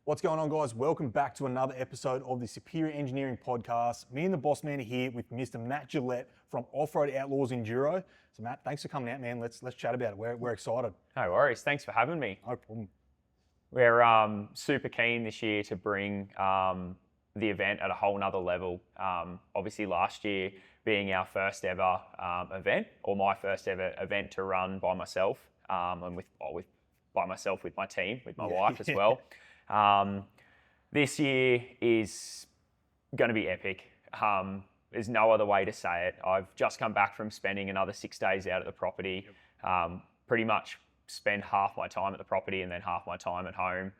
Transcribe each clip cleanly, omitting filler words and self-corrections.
What's going on, guys? Welcome back to another episode of the Superior Engineering Podcast. Me and the boss man are here with Mr. Matt Jillet from Off-Road Outlaws Enduro. So Matt, thanks for coming out, man. Let's chat about it. We're excited. No worries. Thanks for having me. No problem. We're super keen this year to bring the event at a whole nother level. Obviously last year being our first ever event, or my first ever event to run by myself, and with my team, with my wife as well. This year is going to be epic. There's no other way to say it. I've just come back from spending another 6 days out at the property. Pretty much spend half my time at the property and then half my time at home,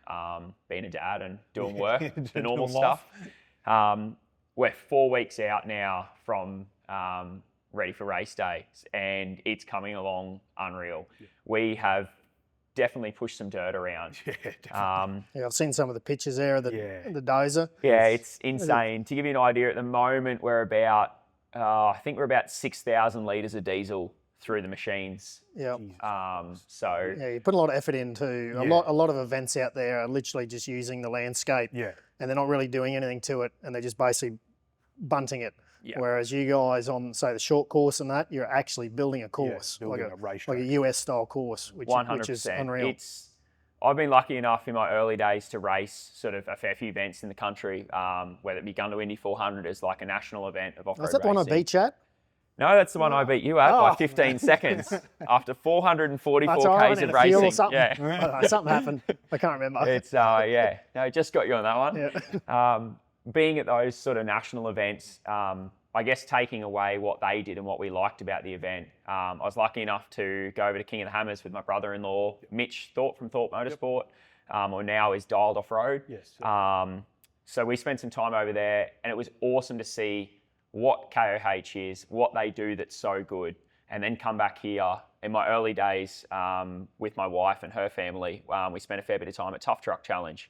being a dad and doing work, the normal stuff. We're 4 weeks out now from ready for race day, and it's coming along unreal. Yeah. We have definitely pushed some dirt around. I've seen some of the pictures there of the dozer. Yeah, it's insane. To give you an idea, at the moment we're about, I think we're about 6,000 litres of diesel through the machines. Yeah. You put a lot of effort into a lot of events out there are literally just using the landscape. Yeah. And they're not really doing anything to it, and they're just basically bunting it. Yeah. Whereas you guys on, say, the short course and that, you're actually building a course, like a US style course, which is unreal. I've been lucky enough in my early days to race sort of a fair few events in the country, whether it be Gunner Indy 400 as like a national event of off-road racing. Is that the one I beat you at? No, that's the one I beat you at by 15 seconds after 444 Ks of racing. Something happened. I can't remember. It's no, just got you on that one. Yeah. Being at those sort of national events, I guess taking away what they did and what we liked about the event. I was lucky enough to go over to King of the Hammers with my brother-in-law, Mitch Thorpe from Thorpe Motorsport, or now is Dialed Off-Road. Yes. So we spent some time over there, and it was awesome to see what KOH is, what they do that's so good, and then come back here. In my early days with my wife and her family, we spent a fair bit of time at Tough Truck Challenge,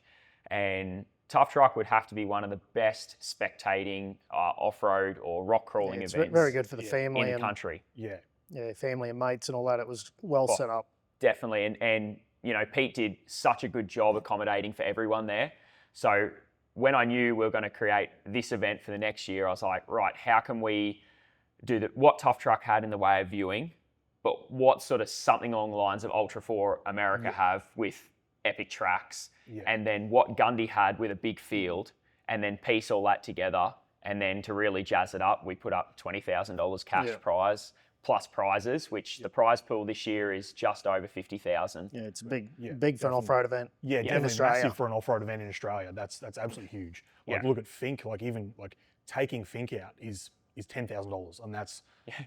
and Tough Truck would have to be one of the best spectating off-road or rock crawling events. It's very good for the family in the country. Yeah, family and mates and all that. It was well set up. Definitely, and you know, Pete did such a good job accommodating for everyone there. So when I knew we were going to create this event for the next year, I was like, right, how can we do what Tough Truck had in the way of viewing, but what sort of something along the lines of Ultra 4 America have with epic tracks, and then what Gundy had with a big field, and then piece all that together. And then to really jazz it up, we put up $20,000 cash prize plus prizes, which the prize pool this year is just over 50,000. Yeah, it's big for an off-road event. Yeah, definitely massive for an off-road event in Australia. That's absolutely huge. Like look at Fink, even taking Fink out is $10,000, and that's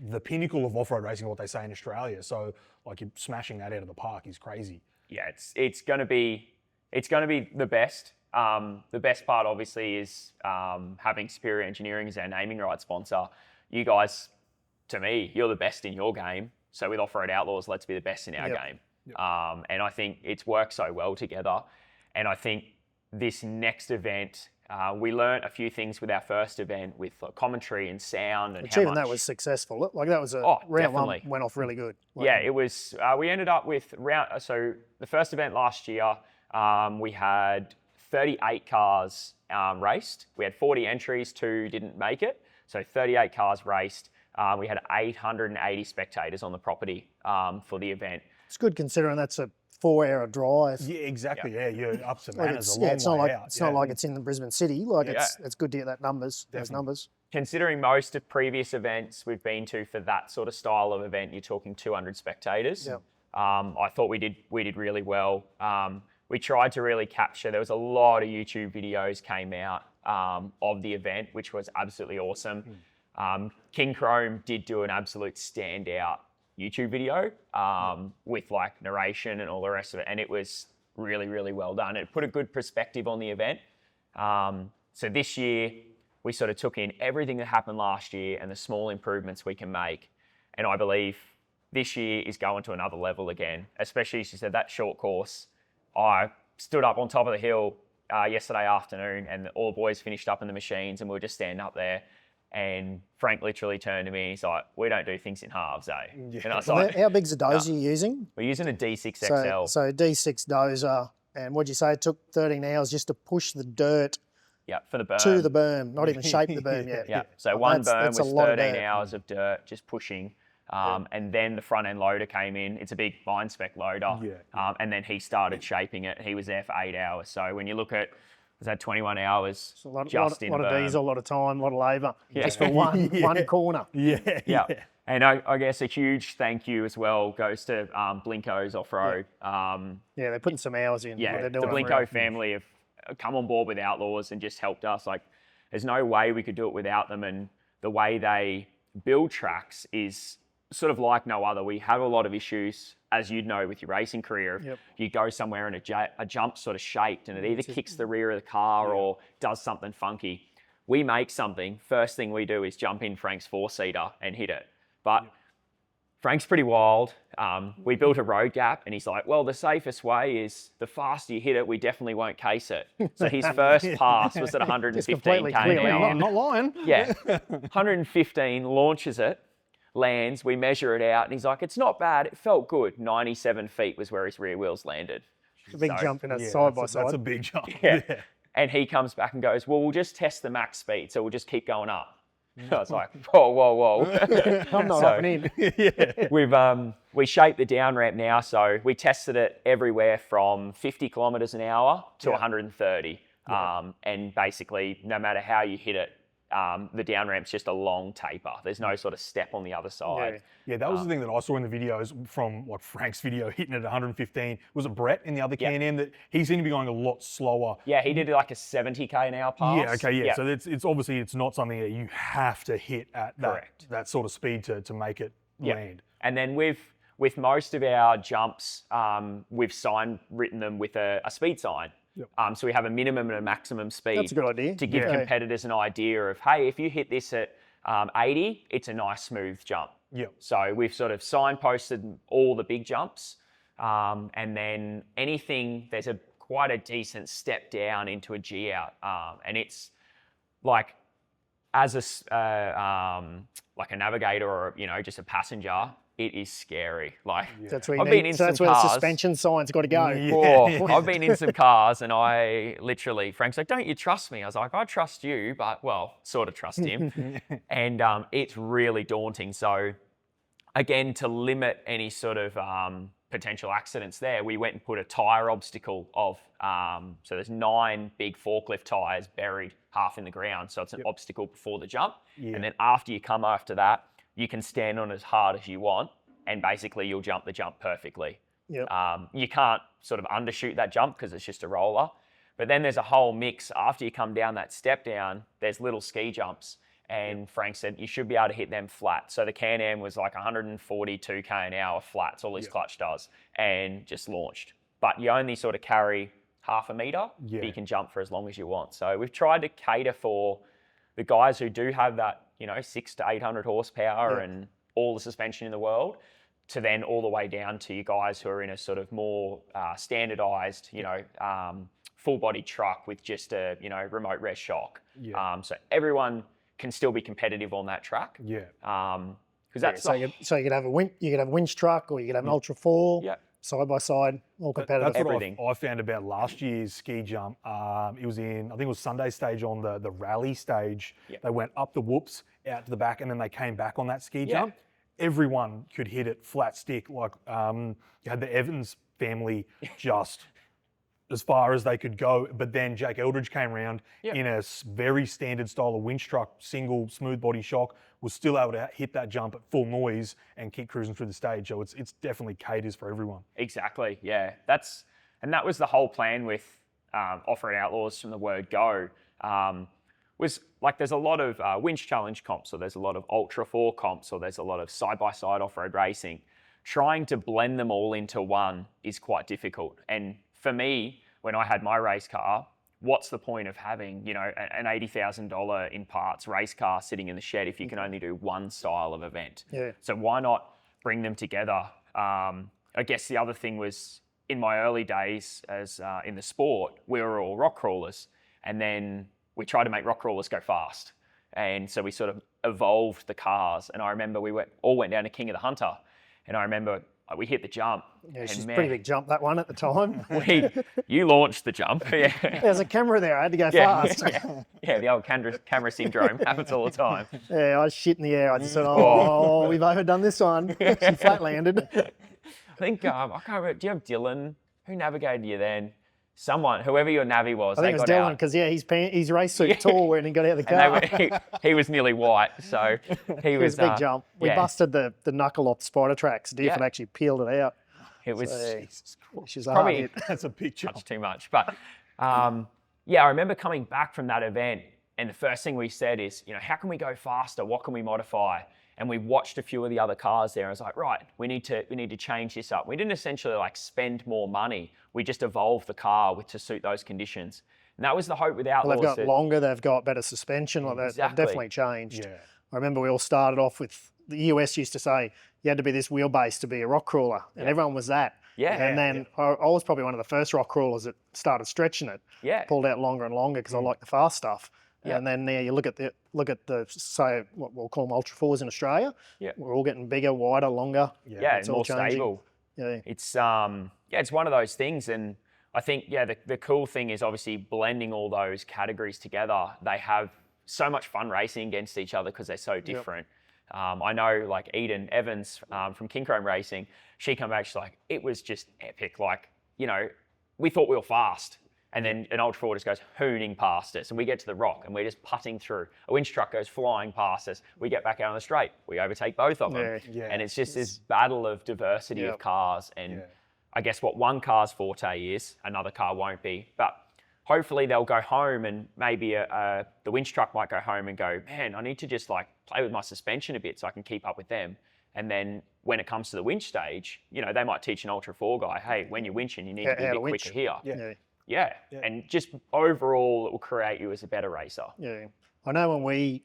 the pinnacle of off-road racing, what they say in Australia. So you're smashing that out of the park is crazy. Yeah, it's going to be the best. The best part, obviously, is having Superior Engineering as our naming rights sponsor. You guys, to me, you're the best in your game. So with Off-Road Outlaws, let's be the best in our game. Yep. And I think it's worked so well together. And I think this next event, we learned a few things with our first event with commentary and sound and even that was successful. That was round one went off really good. It was. We ended up with so the first event last year, we had 38 cars raced. We had 40 entries, 2 didn't make it. So 38 cars raced. We had 880 spectators on the property for the event. It's good considering that's a 4-hour drive. Yeah, exactly. Yeah, you're up to Savannah's a long way out. It's not like it's in the Brisbane City. It's good to get those numbers. Considering most of previous events we've been to for that sort of style of event, you're talking 200 spectators. Yeah. I thought we did really well. We tried to really capture. There was a lot of YouTube videos came out of the event, which was absolutely awesome. King Chrome did do an absolute standout YouTube video with narration and all the rest of it, and it was really well done. It put a good perspective on the event. So this year we sort of took in everything that happened last year and the small improvements we can make, and I believe this year is going to another level again, especially as you said, that short course. I stood up on top of the hill yesterday afternoon, and all the boys finished up in the machines, and we were just standing up there. And Frank literally turned to me and he's like, "We don't do things in halves, eh?" Yeah. And I was like, how big's the dozer you're using? We're using a D6 XL. So D6 dozer, And what'd you say? It took 13 hours just to push the dirt for the berm. to the berm, not even shape the berm yet. Yeah, so one berm that's was a lot of 13 dirt. hours of dirt just pushing. And then the front end loader came in. It's a big line spec loader. And then he started shaping it. He was there for 8 hours. So when you look at, was that 21 hours It's a lot, just in lot of berm. diesel, a lot of time, a lot of labour, just for one corner. Yeah. And I guess a huge thank you as well goes to Blinko's Off-Road. They're putting some hours in. Yeah, They're the doing Blinko family have come on board with Outlaws and just helped us. Like, there's no way we could do it without them. And the way they build tracks is sort of like no other. We have a lot of issues, as you'd know, with your racing career. You go somewhere and a jump's sort of shaped and it either kicks the rear of the car or does something funky. We make something, first thing we do is jump in Frank's four-seater and hit it. But Frank's pretty wild. We built a road gap and he's like, well, the safest way is the faster you hit it, we definitely won't case it. So his first pass was at 115 k an hour. Not lying. Yeah, 115, launches it, lands, we measure it out, and he's like, it's not bad, it felt good. 97 feet was where his rear wheels landed. It's a big jump in a side by side. That's a big jump. Yeah. And he comes back and goes, well, we'll just test the max speed, so we'll just keep going up. I was like, whoa. I'm not hopping in. We shaped the down ramp now, so we tested it everywhere from 50 kilometers an hour to 130. And basically, no matter how you hit it, the down ramp's just a long taper. There's no sort of step on the other side. Yeah, that was the thing that I saw in the videos from like Frank's video hitting it at 115. Was it Brett in the other Can-Am that he seemed to be going a lot slower? Yeah, he did like a 70 k an hour pass. Yeah. So it's obviously it's not something that you have to hit at that sort of speed to make it land. And then with most of our jumps, we've written them with a speed sign. So we have a minimum and a maximum speed. That's a good idea. To give competitors an idea of, hey, if you hit this at 80, it's a nice smooth jump. So we've sort of signposted all the big jumps, and then anything, there's quite a decent step down into a G out, and it's like as like a navigator or just a passenger. It is scary. Like that's where I've been in some that's where cars. the suspension sign's got to go. I've been in some cars and I literally, Frank's like, don't you trust me? I was like, I trust you, but well, sort of trust him. And it's really daunting. So again, to limit any sort of potential accidents there, we went and put a tyre obstacle of, so there's 9 big forklift tyres buried half in the ground. So it's an obstacle before the jump. And then after you come after that, you can stand on as hard as you want, and basically you'll jump the jump perfectly. You can't sort of undershoot that jump because it's just a roller. But then there's a whole mix. After you come down that step down, there's little ski jumps. And Frank said you should be able to hit them flat. So the Can-Am was like 142 k an hour flat. That's all his clutch does, and just launched. But you only sort of carry half a metre, but you can jump for as long as you want. So we've tried to cater for the guys who do have that 600 to 800 horsepower and all the suspension in the world, to then all the way down to you guys who are in a sort of more standardized, full body truck with just a, remote rest shock. So everyone can still be competitive on that track. Because that's so you could have a winch truck, or you could have an Ultra 4. Side by side, all competitive. That's what I found about last year's ski jump. It was I think it was Sunday stage on the rally stage. They went up the whoops, out to the back, and then they came back on that ski jump. Everyone could hit it flat stick. Like you had the Evans family just as far as they could go. But then Jake Eldridge came around in a very standard style of winch truck, single smooth body shock, was still able to hit that jump at full noise and keep cruising through the stage. So it's definitely caters for everyone. Exactly, yeah. That was the whole plan with Off-Road Outlaws from the word go. Was like there's a lot of winch challenge comps, or there's a lot of Ultra 4 comps, or there's a lot of side-by-side off-road racing. Trying to blend them all into one is quite difficult. And for me, when I had my race car, what's the point of having, an $80,000 in parts race car sitting in the shed if you can only do one style of event? So why not bring them together? I guess the other thing was, in my early days as in the sport, we were all rock crawlers. And then we tried to make rock crawlers go fast. And so we sort of evolved the cars. And I remember we all went down to King of the Hunter. And I remember Like we hit the jump. Yeah, and she's a man, pretty big jump, that one, at the time. you launched the jump. Yeah. There's a camera there. I had to go Yeah, fast. yeah, the old camera syndrome happens all the time. Yeah, I was shit in the air. I just said, oh, we've overdone this one. She flat landed. I think, I can't remember, do you have Dylan? Who navigated you then? Someone, whoever your navvy was. I think it was Dylan, because his race suit tore when he got out of the car. He was nearly white, so he It was a big jump. We yeah. busted the knuckle off the spider tracks. Diff and actually peeled it out. It was she's probably that's a big jump. touch too much. But yeah, I remember coming back from that event, and the first thing we said is, how can we go faster? What can we modify? And we watched a few of the other cars there. I was like, right, we need to change this up. We didn't essentially like spend more money. We just evolved the car to suit those conditions. And that was the hope with Outlaws. Well, they've got longer, they've got better suspension. Like that. Exactly. They've definitely changed. Yeah. I remember we all started off with, the US used to say, you had to be this wheelbase to be a rock crawler. And everyone was that. Yeah. And then I was probably one of the first rock crawlers that started stretching it. Yeah. Pulled out longer and longer because I like the fast stuff. Yep. And then now you look at the say what we'll call them Ultra 4s in Australia. Yeah. We're all getting bigger, wider, longer. Yeah, it's and more stable. Yeah. It's it's one of those things, and I think the cool thing is obviously blending all those categories together. They have so much fun racing against each other because they're so different. Yep. I know like Eden Evans from King Chrome Racing, she came back, she's like, it was just epic. Like, we thought we were fast. And then an Ultra 4 just goes hooning past us, and we get to the rock, and we're just putting through. A winch truck goes flying past us. We get back out on the straight. We overtake both of them. Yeah. And it's just this battle of diversity of cars. And I guess what one car's forte is, another car won't be. But hopefully they'll go home, and maybe the winch truck might go home and go, man, I need to just like play with my suspension a bit so I can keep up with them. And then when it comes to the winch stage, they might teach an Ultra 4 guy, hey, when you're winching, you need to be a bit quicker here. Yeah, and just overall, it will create you as a better racer. Yeah, I know when we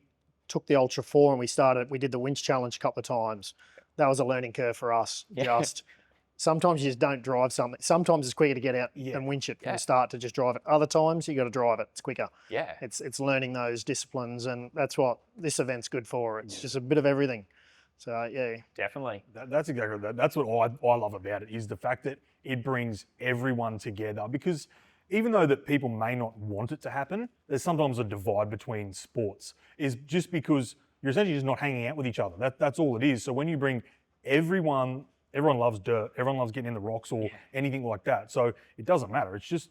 took the Ultra 4 and we did the winch challenge a couple of times. That was a learning curve for us. Just sometimes you just don't drive something. Sometimes it's quicker to get out and winch it from the start to just drive it. Other times you got to drive it. It's quicker. Yeah, it's learning those disciplines, and that's what this event's good for. It's just a bit of everything. So yeah, definitely. That's exactly that. That's what I love about it, is the fact that it brings everyone together, because even though that people may not want it to happen, there's sometimes a divide between sports, is just because you're essentially just not hanging out with each other. That's all it is. So when you bring everyone loves dirt, everyone loves getting in the rocks or anything like that. So it doesn't matter. It's just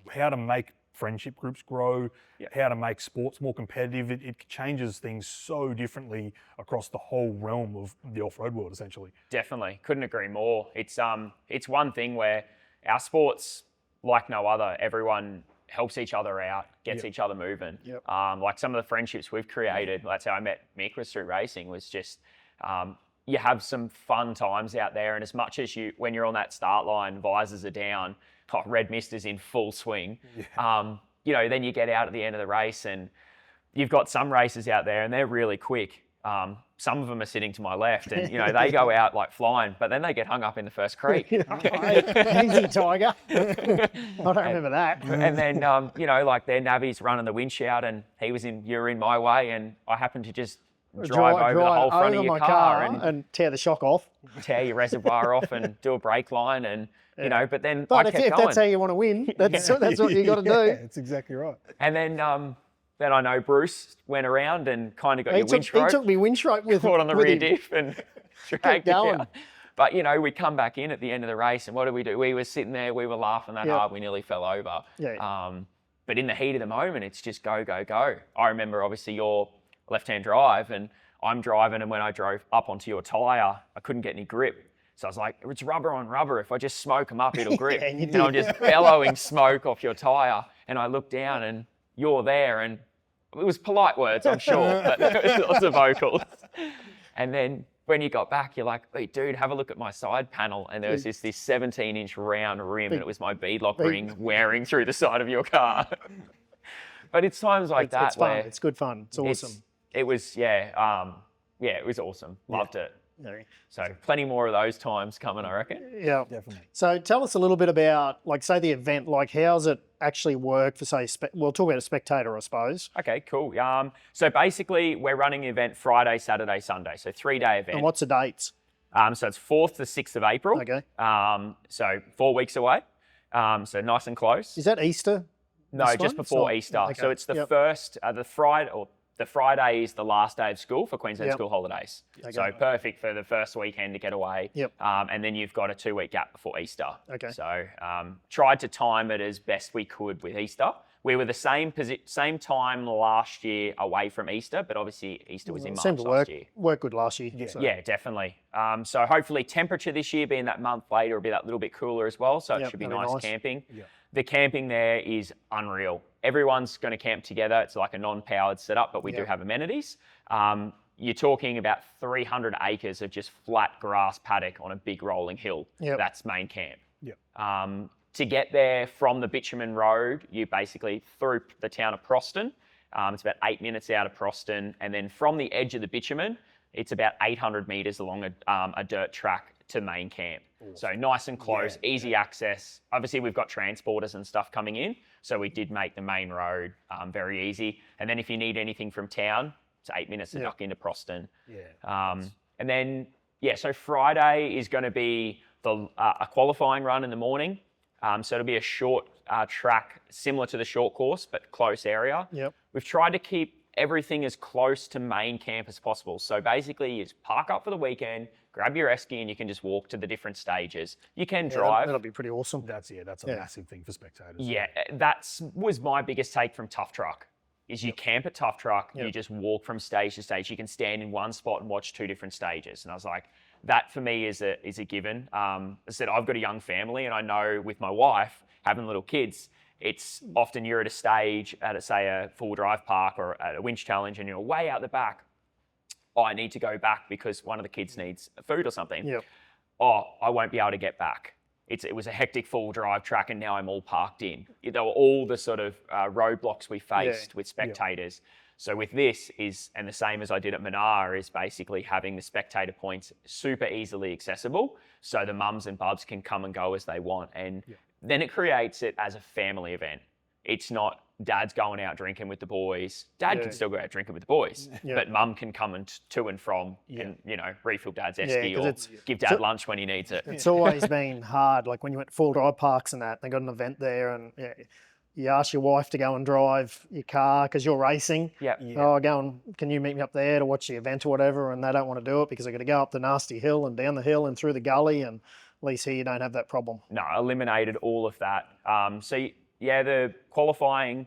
how to make friendship groups grow, how to make sports more competitive. It changes things so differently across the whole realm of the off-road world, essentially. Definitely. Couldn't agree more. It's one thing where our sports, like no other, everyone helps each other out, gets each other moving. Like some of the friendships we've created, that's how I met Mick, was through racing, was just you have some fun times out there. And as much as when you're on that start line, visors are down, red mist is in full swing, then you get out at the end of the race, and you've got some racers out there and they're really quick. Some of them are sitting to my left, and they go out like flying, but then they get hung up in the first creek. Easy, Tiger. I don't remember that. And then like their navvy's running the winch out, and you're in my way, and I happen to just drive over the whole front of your car and tear the shock off, tear your reservoir off, and do a brake line, and but then I kept going. If that's how you want to win, that's what you got to do. That's exactly right. And then I know Bruce went around and kind of got your winch rope. He took me winch rope with caught on the rear diff and dragged going. Out. But we come back in at the end of the race, and what did we do? We were sitting there, we were laughing that hard, we nearly fell over. But in the heat of the moment, it's just go, go, go. I remember obviously your left-hand drive, and I'm driving, and when I drove up onto your tyre, I couldn't get any grip. So I was like, it's rubber on rubber. If I just smoke them up, it'll grip. And I'm just bellowing smoke off your tyre, and I look down, and you're there, and it was polite words, I'm sure, but there was lots of vocals. And then when you got back, you're like, hey, dude, have a look at my side panel. And there was this 17-inch round rim, and it was my beadlock ring wearing through the side of your car. But it's times like that it's fun. where it's good fun. It's awesome. It was, it was awesome. Loved it. So plenty more of those times coming, I reckon. Yeah, definitely. So tell us a little bit about, like, say the event, like how's it actually work for, say, we'll talk about a spectator, I suppose. Okay, cool. So basically we're running the event Friday, Saturday, Sunday. So 3-day event. And what's the dates? So it's 4th to 6th of April. Okay. So 4 weeks away. So nice and close. Is that Easter? No, this just one? before It's not- Easter. okay. So it's the Yep. first, the Friday is the last day of school for Queensland Yep. school holidays. Okay. So perfect for the first weekend to get away. Yep. And then you've got a 2-week gap before Easter. Okay. So tried to time it as best we could with Easter. We were the same time last year away from Easter, but obviously Easter was in March Seemed to last year. work good last year. Yeah. So. Yeah, definitely. So hopefully temperature this year being that month later will be that little bit cooler as well. So it Yep, should be that'll be nice nice. camping. Yeah. The camping there is unreal. Everyone's going to camp together. It's like a non-powered setup, but we do Yep. have amenities. You're talking about 300 acres of just flat grass paddock on a big rolling hill. Yep. That's main camp. Yep. To get there from the bitumen road, you basically through the town of Proston. It's about 8 minutes out of Proston. And then from the edge of the bitumen, it's about 800 metres along a dirt track to main camp. Awesome. So nice and close, Yeah, easy access. Obviously, we've got transporters and stuff coming in. So we did make the main road very easy. And then if you need anything from town, it's 8 minutes to duck into Proston. Yeah. And then, so Friday is going to be a qualifying run in the morning. So it'll be a short track similar to the short course, but close area. Yep. We've tried to keep everything as close to main camp as possible. So basically you just park up for the weekend, grab your esky, and you can just walk to the different stages. You can drive. That'll be pretty awesome. That's a massive thing for spectators. Yeah, that was my biggest take from Tough Truck. Is you camp at Tough Truck, you just walk from stage to stage. You can stand in one spot and watch 2 different stages. And I was like, that for me is a given. I said, I've got a young family, and I know with my wife, having little kids, it's often you're at a stage at, say, a full drive park or at a winch challenge, and you're way out the back. Oh, I need to go back because one of the kids needs food or something. Yep. Oh, I won't be able to get back. It was a hectic full drive track, and now I'm all parked in. There were all the sort of roadblocks we faced with spectators. So with this and the same as I did at Manar, is basically having the spectator points super easily accessible, so the mums and bubs can come and go as they want. And then it creates it as a family event. It's not dad's going out drinking with the boys. Dad can still go out drinking with the boys, but mum can come to and from and, refill dad's esky or give dad lunch when he needs it. It's always been hard. Like when you went to full drive parks and that, they got an event there, and you ask your wife to go and drive your car because you're racing. Yeah. Oh, can you meet me up there to watch the event or whatever? And they don't want to do it because they're going to go up the nasty hill and down the hill and through the gully. And at least here you don't have that problem. No, eliminated all of that. The qualifying,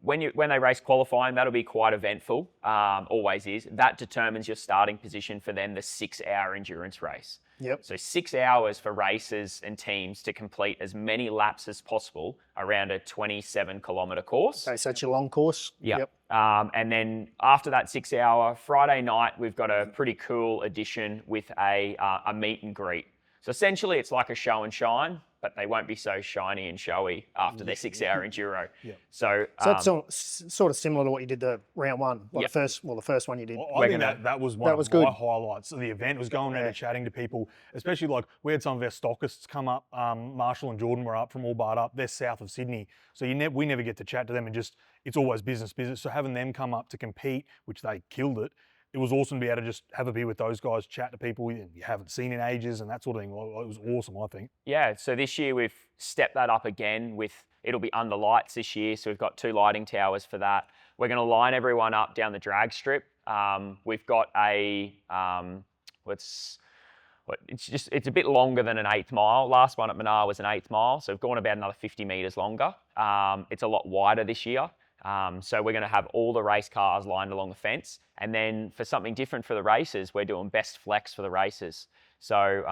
when they race qualifying, that'll be quite eventful, always is. That determines your starting position for then the 6-hour endurance race. Yep. So 6 hours for racers and teams to complete as many laps as possible around a 27-kilometre course. Okay, so it's your long course. Yep. And then after that 6 hour, Friday night, we've got a pretty cool addition with a meet and greet. So essentially it's like a show and shine, but they won't be so shiny and showy after their 6-hour enduro. So that's sort of similar to what you did the round one, like the first one you did. I think that was one of good. my highlights of the event, was going around and chatting to people, especially like we had some of our stockists come up. Marshall and Jordan were up from Albart up. They're south of Sydney. So we never get to chat to them, and it's always business. So having them come up to compete, which they killed it, it was awesome to be able to just have a beer with those guys, chat to people you haven't seen in ages and that sort of thing. It was awesome, I think. Yeah, so this year we've stepped that up again it'll be under lights this year. So we've got 2 lighting towers for that. We're going to line everyone up down the drag strip. We've got it's a bit longer than an 8th mile. Last one at Manar was an 8th mile. So we've gone about another 50 metres longer. It's a lot wider this year. So we're going to have all the race cars lined along the fence. And then for something different for the racers, we're doing best flex for the racers. So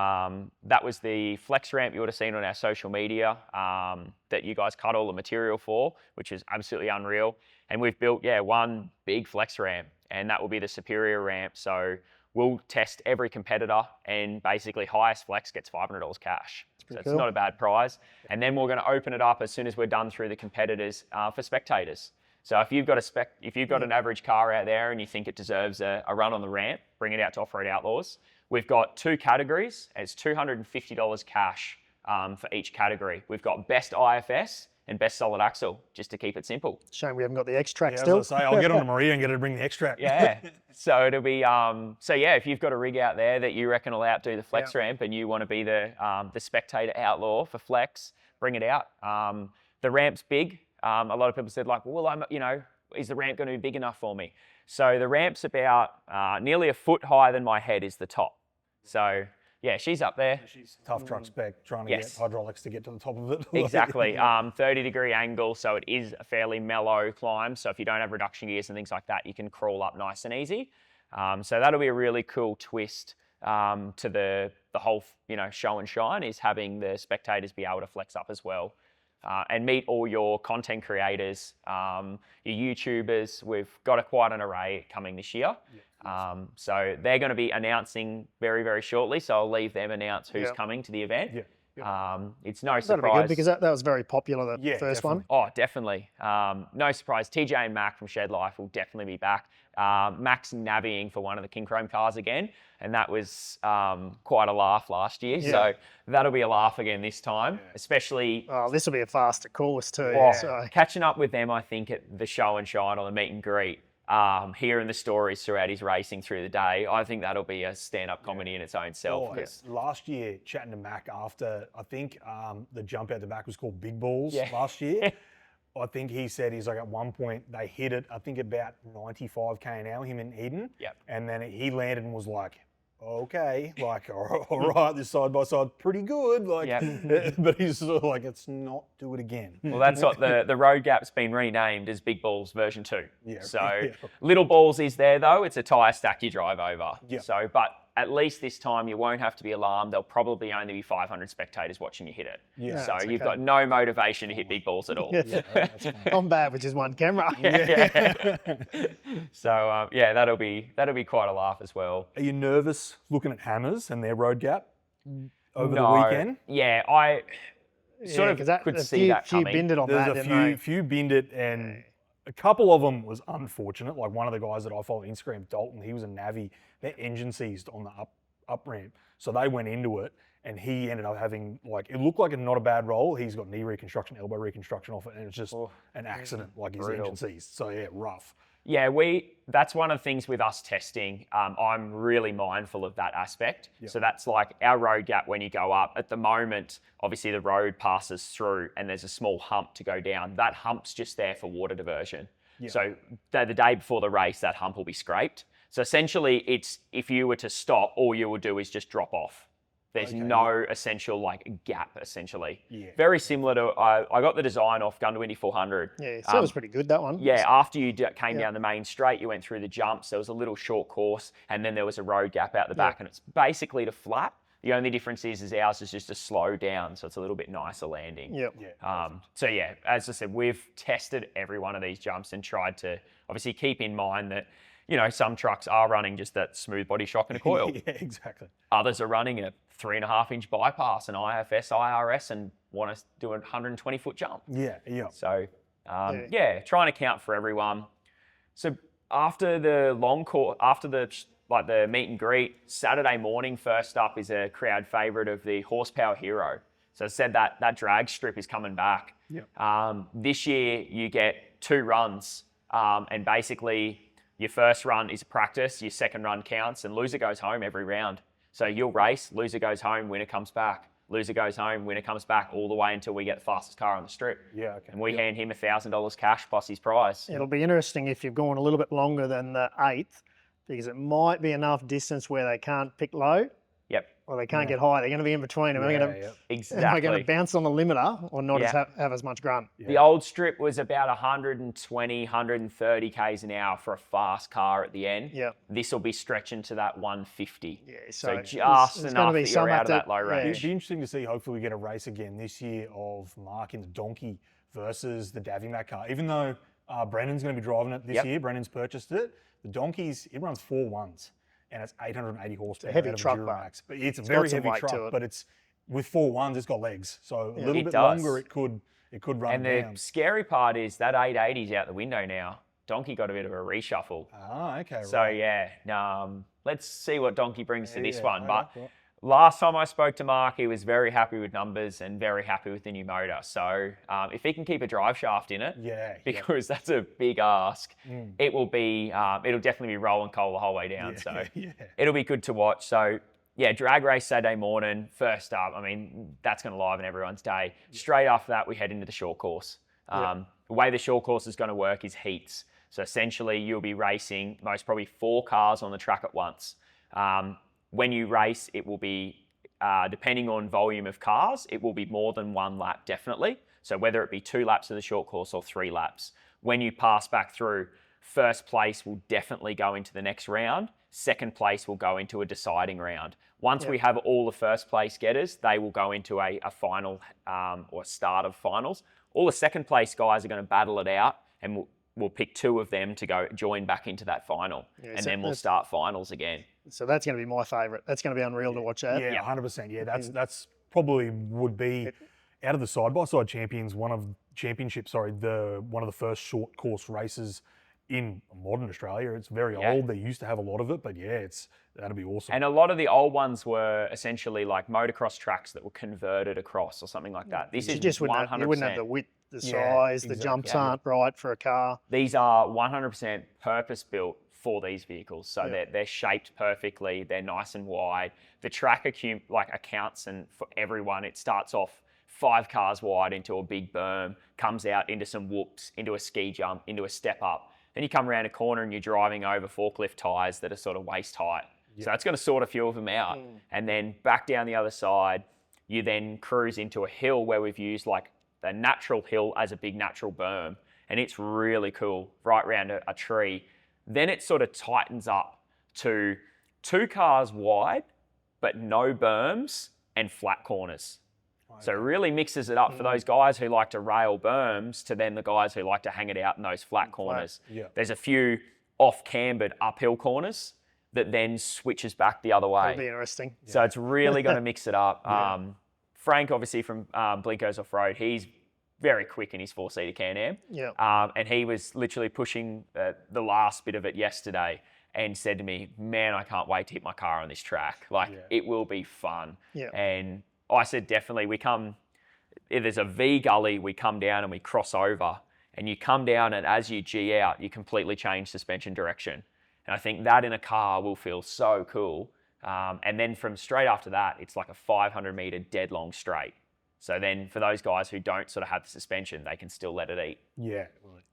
that was the flex ramp you would have seen on our social media that you guys cut all the material for, which is absolutely unreal. And we've built, one big flex ramp, and that will be the superior ramp. So we'll test every competitor, and basically highest flex gets $500 cash. So it's not a bad prize. And then we're going to open it up as soon as we're done through the competitors for spectators. So if you've got an average car out there and you think it deserves a run on the ramp, bring it out to Off-Road Outlaws. We've got 2 categories. It's $250 cash for each category. We've got best IFS and best solid axle, just to keep it simple. Shame we haven't got the X-Track Yeah, still. as I say, I'll get on to Maria and get her to bring the X-Track. Yeah. So it'll be so yeah, if you've got a rig out there that you reckon will outdo the flex ramp and you want to be the spectator outlaw for flex, bring it out. The ramp's big. A lot of people said like, well, is the ramp going to be big enough for me? So the ramp's about nearly a foot higher than my head is the top. So yeah, she's up there. She's tough truck spec, trying to get hydraulics to get to the top of it. Exactly. 30-degree angle, so it is a fairly mellow climb. So if you don't have reduction gears and things like that, you can crawl up nice and easy. So that'll be a really cool twist to the whole show and shine, is having the spectators be able to flex up as well. And meet all your content creators, your YouTubers. We've got quite an array coming this year. So they're going to be announcing very, very shortly. So I'll leave them announce who's coming to the event. It's no surprise. That'll be good because that was very popular, the first one. Oh, definitely. No surprise. TJ and Mac from Shed Life will definitely be back. Mac's navvying for one of the King Chrome cars again, and that was quite a laugh last year. So that'll be a laugh again this time, especially. Oh, this will be a faster course too. Catching up with them, I think, at the show and shine or the meet and greet. Hearing the stories throughout his racing through the day, I think that'll be a stand-up comedy in its own self. Last year, chatting to Mac after, I think the jump out the back was called Big Balls last year. I think he said he's like at one point they hit it, I think about 95 k an hour, him and Eden. And then he landed and was like, okay, like, all right, this side by side, pretty good. Like, but he's sort of like, it's not do it again. Well, that's what the road gap's been renamed as Big Balls version 2. Little Balls is there though. It's a tyre stack you drive over. So, but at least this time you won't have to be alarmed. There'll probably only be 500 spectators watching you hit it. So you've got no motivation to hit big balls at all. I'm bad with just one camera. So that'll be quite a laugh as well. Are you nervous looking at Hammers and their road gap over the weekend? Yeah, I sort of could see that coming. Few binded on There's that. a few binded, and a couple of them was unfortunate. Like one of the guys that I follow on Instagram, Dalton, he was a Navi. Their engine seized on the up ramp, so they went into it, and he ended up having it looked like not a bad roll. He's got knee reconstruction, elbow reconstruction off it, and it's just an accident, like his engine seized. So yeah, rough. Yeah, that's one of the things with us testing. I'm really mindful of that aspect. So that's like our road gap when you go up. At the moment, obviously the road passes through and there's a small hump to go down. That hump's just there for water diversion. So the day before the race, that hump will be scraped. So essentially, it's if you were to stop, all you would do is just drop off. There's no essential gap, essentially. Very similar to, I got the design off Gun to Indy 400. Yeah, so it was pretty good, that one. Yeah, after you came down the main straight, you went through the jumps, there was a little short course, and then there was a road gap out the back, and it's basically to flat. The only difference is ours is just a slow down, so it's a little bit nicer landing. So yeah, as I said, we've tested every one of these jumps and tried to obviously keep in mind that some trucks are running just that smooth body shock and a coil. Exactly. Others are running a 3.5-inch bypass, an IFS, IRS, and want to do a 120-foot jump. So, trying to count for everyone. So after the long course, after the meet and greet, Saturday morning, first up is a crowd favourite of the Horsepower Hero. So I said that drag strip is coming back. This year you get 2 runs, and basically your first run is a practice, your second run counts, and loser goes home every round. So you'll race, loser goes home, winner comes back. Loser goes home, winner comes back, all the way until we get the fastest car on the strip. And we hand him $1,000 cash plus his prize. It'll be interesting if you've gone a little bit longer than the 8th, because it might be enough distance where they can't pick low. Or they can't get high. They're going to be in between. Are we going to bounce on the limiter or not have as much grunt? The old strip was about 120, 130 k's an hour for a fast car at the end. This will be stretching to that 150. So just enough that you're out of that low range. It'd be interesting to see. Hopefully we get a race again this year of Mark in the Donkey versus the Davimac car. Even though Brennan's going to be driving it this year, Brennan's purchased it. The Donkey's, it runs 4.1s. And it's 880 horsepower. It's a heavy truck, but it's a very heavy truck. But it's with 4.1s, it's got legs, so a little bit longer it could run. And the scary part is that 880's out the window now. Donkey got a bit of a reshuffle. Okay. So let's see what Donkey brings to this one. But Last time I spoke to Mark, he was very happy with numbers and very happy with the new motor. So if he can keep a drive shaft in it, because that's a big ask, it will be, it'll definitely be rolling coal the whole way down. So it'll be good to watch. So yeah, drag race Saturday morning, first up. I mean, that's going to liven everyone's day. Straight after that, we head into the short course. The way the short course is going to work is heats. So essentially, you'll be racing most probably 4 cars on the track at once. When you race, it will be, depending on volume of cars, it will be more than 1 lap, definitely. So whether it be 2 laps of the short course or 3 laps. When you pass back through, first place will definitely go into the next round. Second place will go into a deciding round. Once we have all the first place getters, they will go into a final or start of finals. All the second place guys are going to battle it out, and we'll pick 2 of them to go join back into that final. And then we'll start finals again. So that's going to be my favourite. That's going to be unreal to watch that. Yeah, 100%. Yeah, that's probably would be out of the side-by-side champions, one of the first short course races in modern Australia. It's very old. They used to have a lot of it, but that'd be awesome. And a lot of the old ones were essentially like motocross tracks that were converted across or something like that. This is just 100%. You wouldn't have the width, the size, the jumps aren't right for a car. These are 100% purpose-built for these vehicles. So they're shaped perfectly. They're nice and wide. The track accounts and for everyone, it starts off 5 cars wide into a big berm, comes out into some whoops, into a ski jump, into a step up. Then you come around a corner and you're driving over forklift tyres that are sort of waist height. So it's going to sort a few of them out. And then back down the other side, you then cruise into a hill where we've used like the natural hill as a big natural berm. And it's really cool, right around a tree. Then it sort of tightens up to 2 cars wide, but no berms and flat corners. So it really mixes it up for those guys who like to rail berms to then the guys who like to hang it out in those flat corners. There's a few off-cambered uphill corners that then switches back the other way. That'll be interesting. So it's really going to mix it up. Frank, obviously from Blinko's Off-Road, he's very quick in his 4-seater Can-Am. And he was literally pushing the last bit of it yesterday and said to me, man, I can't wait to hit my car on this track. It will be fun. And I said, definitely, if there's a V gully, we come down and we cross over, and you come down, and as you G out, you completely change suspension direction. And I think that in a car will feel so cool. And then from straight after that, it's like a 500-meter dead long straight. So then for those guys who don't sort of have the suspension, they can still let it eat.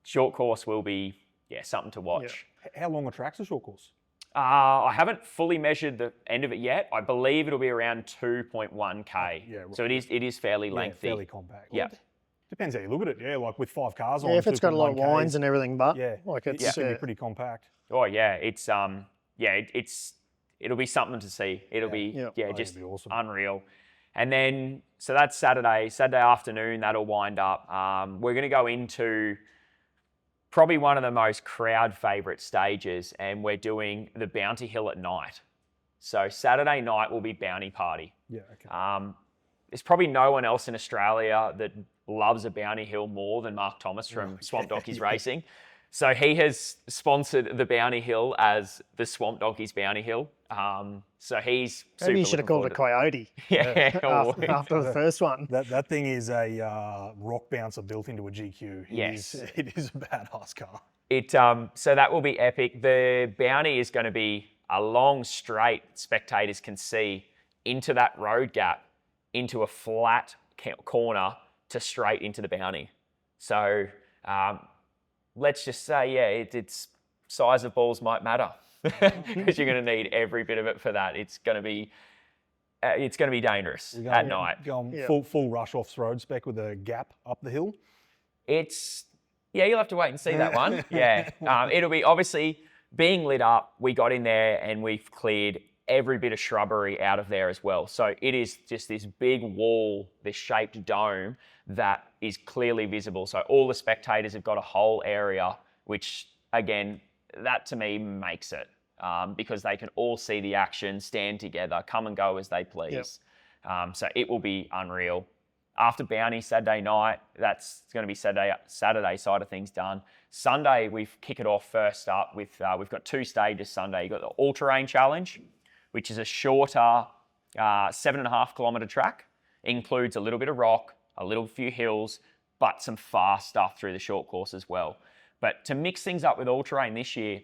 Short course will be, something to watch. How long a track's a short course? I haven't fully measured the end of it yet. I believe it'll be around 2.1K. So it is fairly lengthy. Fairly compact. Depends how you look at it. Like with 5 cars on. If it's got a lot of lines and everything, but it's going to be pretty compact. Oh yeah, it's it'll be something to see. It'll be just awesome. Unreal. And then so that's Saturday afternoon. That'll wind up. We're going to go into probably one of the most crowd favourite stages, and we're doing the Bounty Hill at night. So Saturday night will be Bounty Party. There's probably no one else in Australia that loves a Bounty Hill more than Mark Thomas from Swamp Donkeys Racing. So he has sponsored the Bounty Hill as the Swamp Donkeys Bounty Hill. So he's maybe you should have called it Coyote. After the first one. That thing is a rock bouncer built into a GQ. It is a badass car. So that will be epic. The Bounty is going to be a long straight, spectators can see, into that road gap, into a flat corner to straight into the Bounty. So let's just say, it's size of balls might matter because you're going to need every bit of it for that. It's going to be dangerous at night. Going full rush off-road spec with a gap up the hill. You'll have to wait and see that one. It'll be obviously being lit up. We got in there and we've cleared every bit of shrubbery out of there as well. So it is just this big wall, this shaped dome that is clearly visible. So all the spectators have got a whole area, which again, that to me makes it because they can all see the action, stand together, come and go as they please. So it will be unreal. After Bounty, Saturday night, that's going to be Saturday side of things done. Sunday, we kick it off first up with, we've got 2 stages Sunday. You've got the All-Terrain Challenge, which is a shorter 7.5 kilometre track. Includes a little bit of rock, a little few hills, but some fast stuff through the short course as well. But to mix things up with all-terrain this year,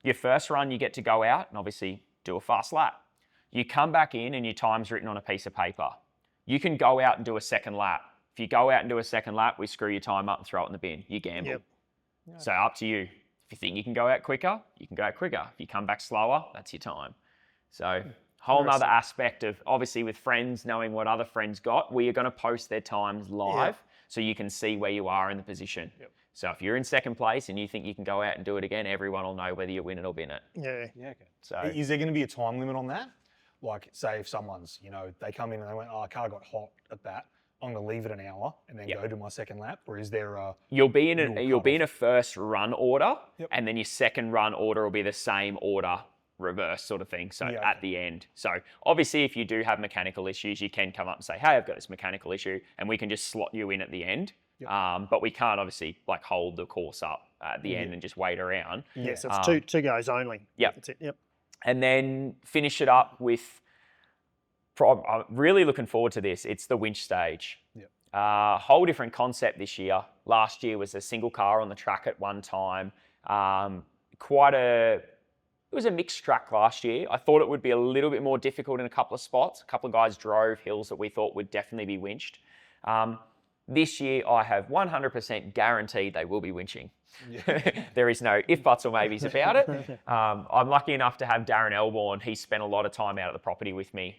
your first run you get to go out and obviously do a fast lap. You come back in and your time's written on a piece of paper. You can go out and do a second lap. If you go out and do a second lap, we screw your time up and throw it in the bin. You gamble. Yep. So up to you. If you think you can go out quicker, you can go out quicker. If you come back slower, that's your time. So whole nother aspect of, obviously with friends, knowing what other friends got, we are going to post their times live so you can see where you are in the position. Yep. So if you're in second place and you think you can go out and do it again, everyone will know whether you win it or bin it. Yeah. Yeah. Okay. So is there going to be a time limit on that? Like, say if someone's, they come in and they went, oh, car got hot at that, I'm going to leave it an hour and then go to my second lap, or is there a... You'll be in a first run order, and then your second run order will be the same order, reverse sort of thing. So at the end. So obviously, if you do have mechanical issues, you can come up and say, hey, I've got this mechanical issue, and we can just slot you in at the end. Yep. But we can't obviously hold the course up at the end and just wait around. Yeah, so it's two goes only. Yep. That's it. Yep. And then finish it up with, I'm really looking forward to this. It's the winch stage. Yep. Whole different concept this year. Last year was a single car on the track at one time. It was a mixed track last year. I thought it would be a little bit more difficult in a couple of spots. A couple of guys drove hills that we thought would definitely be winched. This year, I have 100% guaranteed they will be winching. Yeah. There is no if, buts or maybes about it. I'm lucky enough to have Darren Elborn. He's spent a lot of time out at the property with me.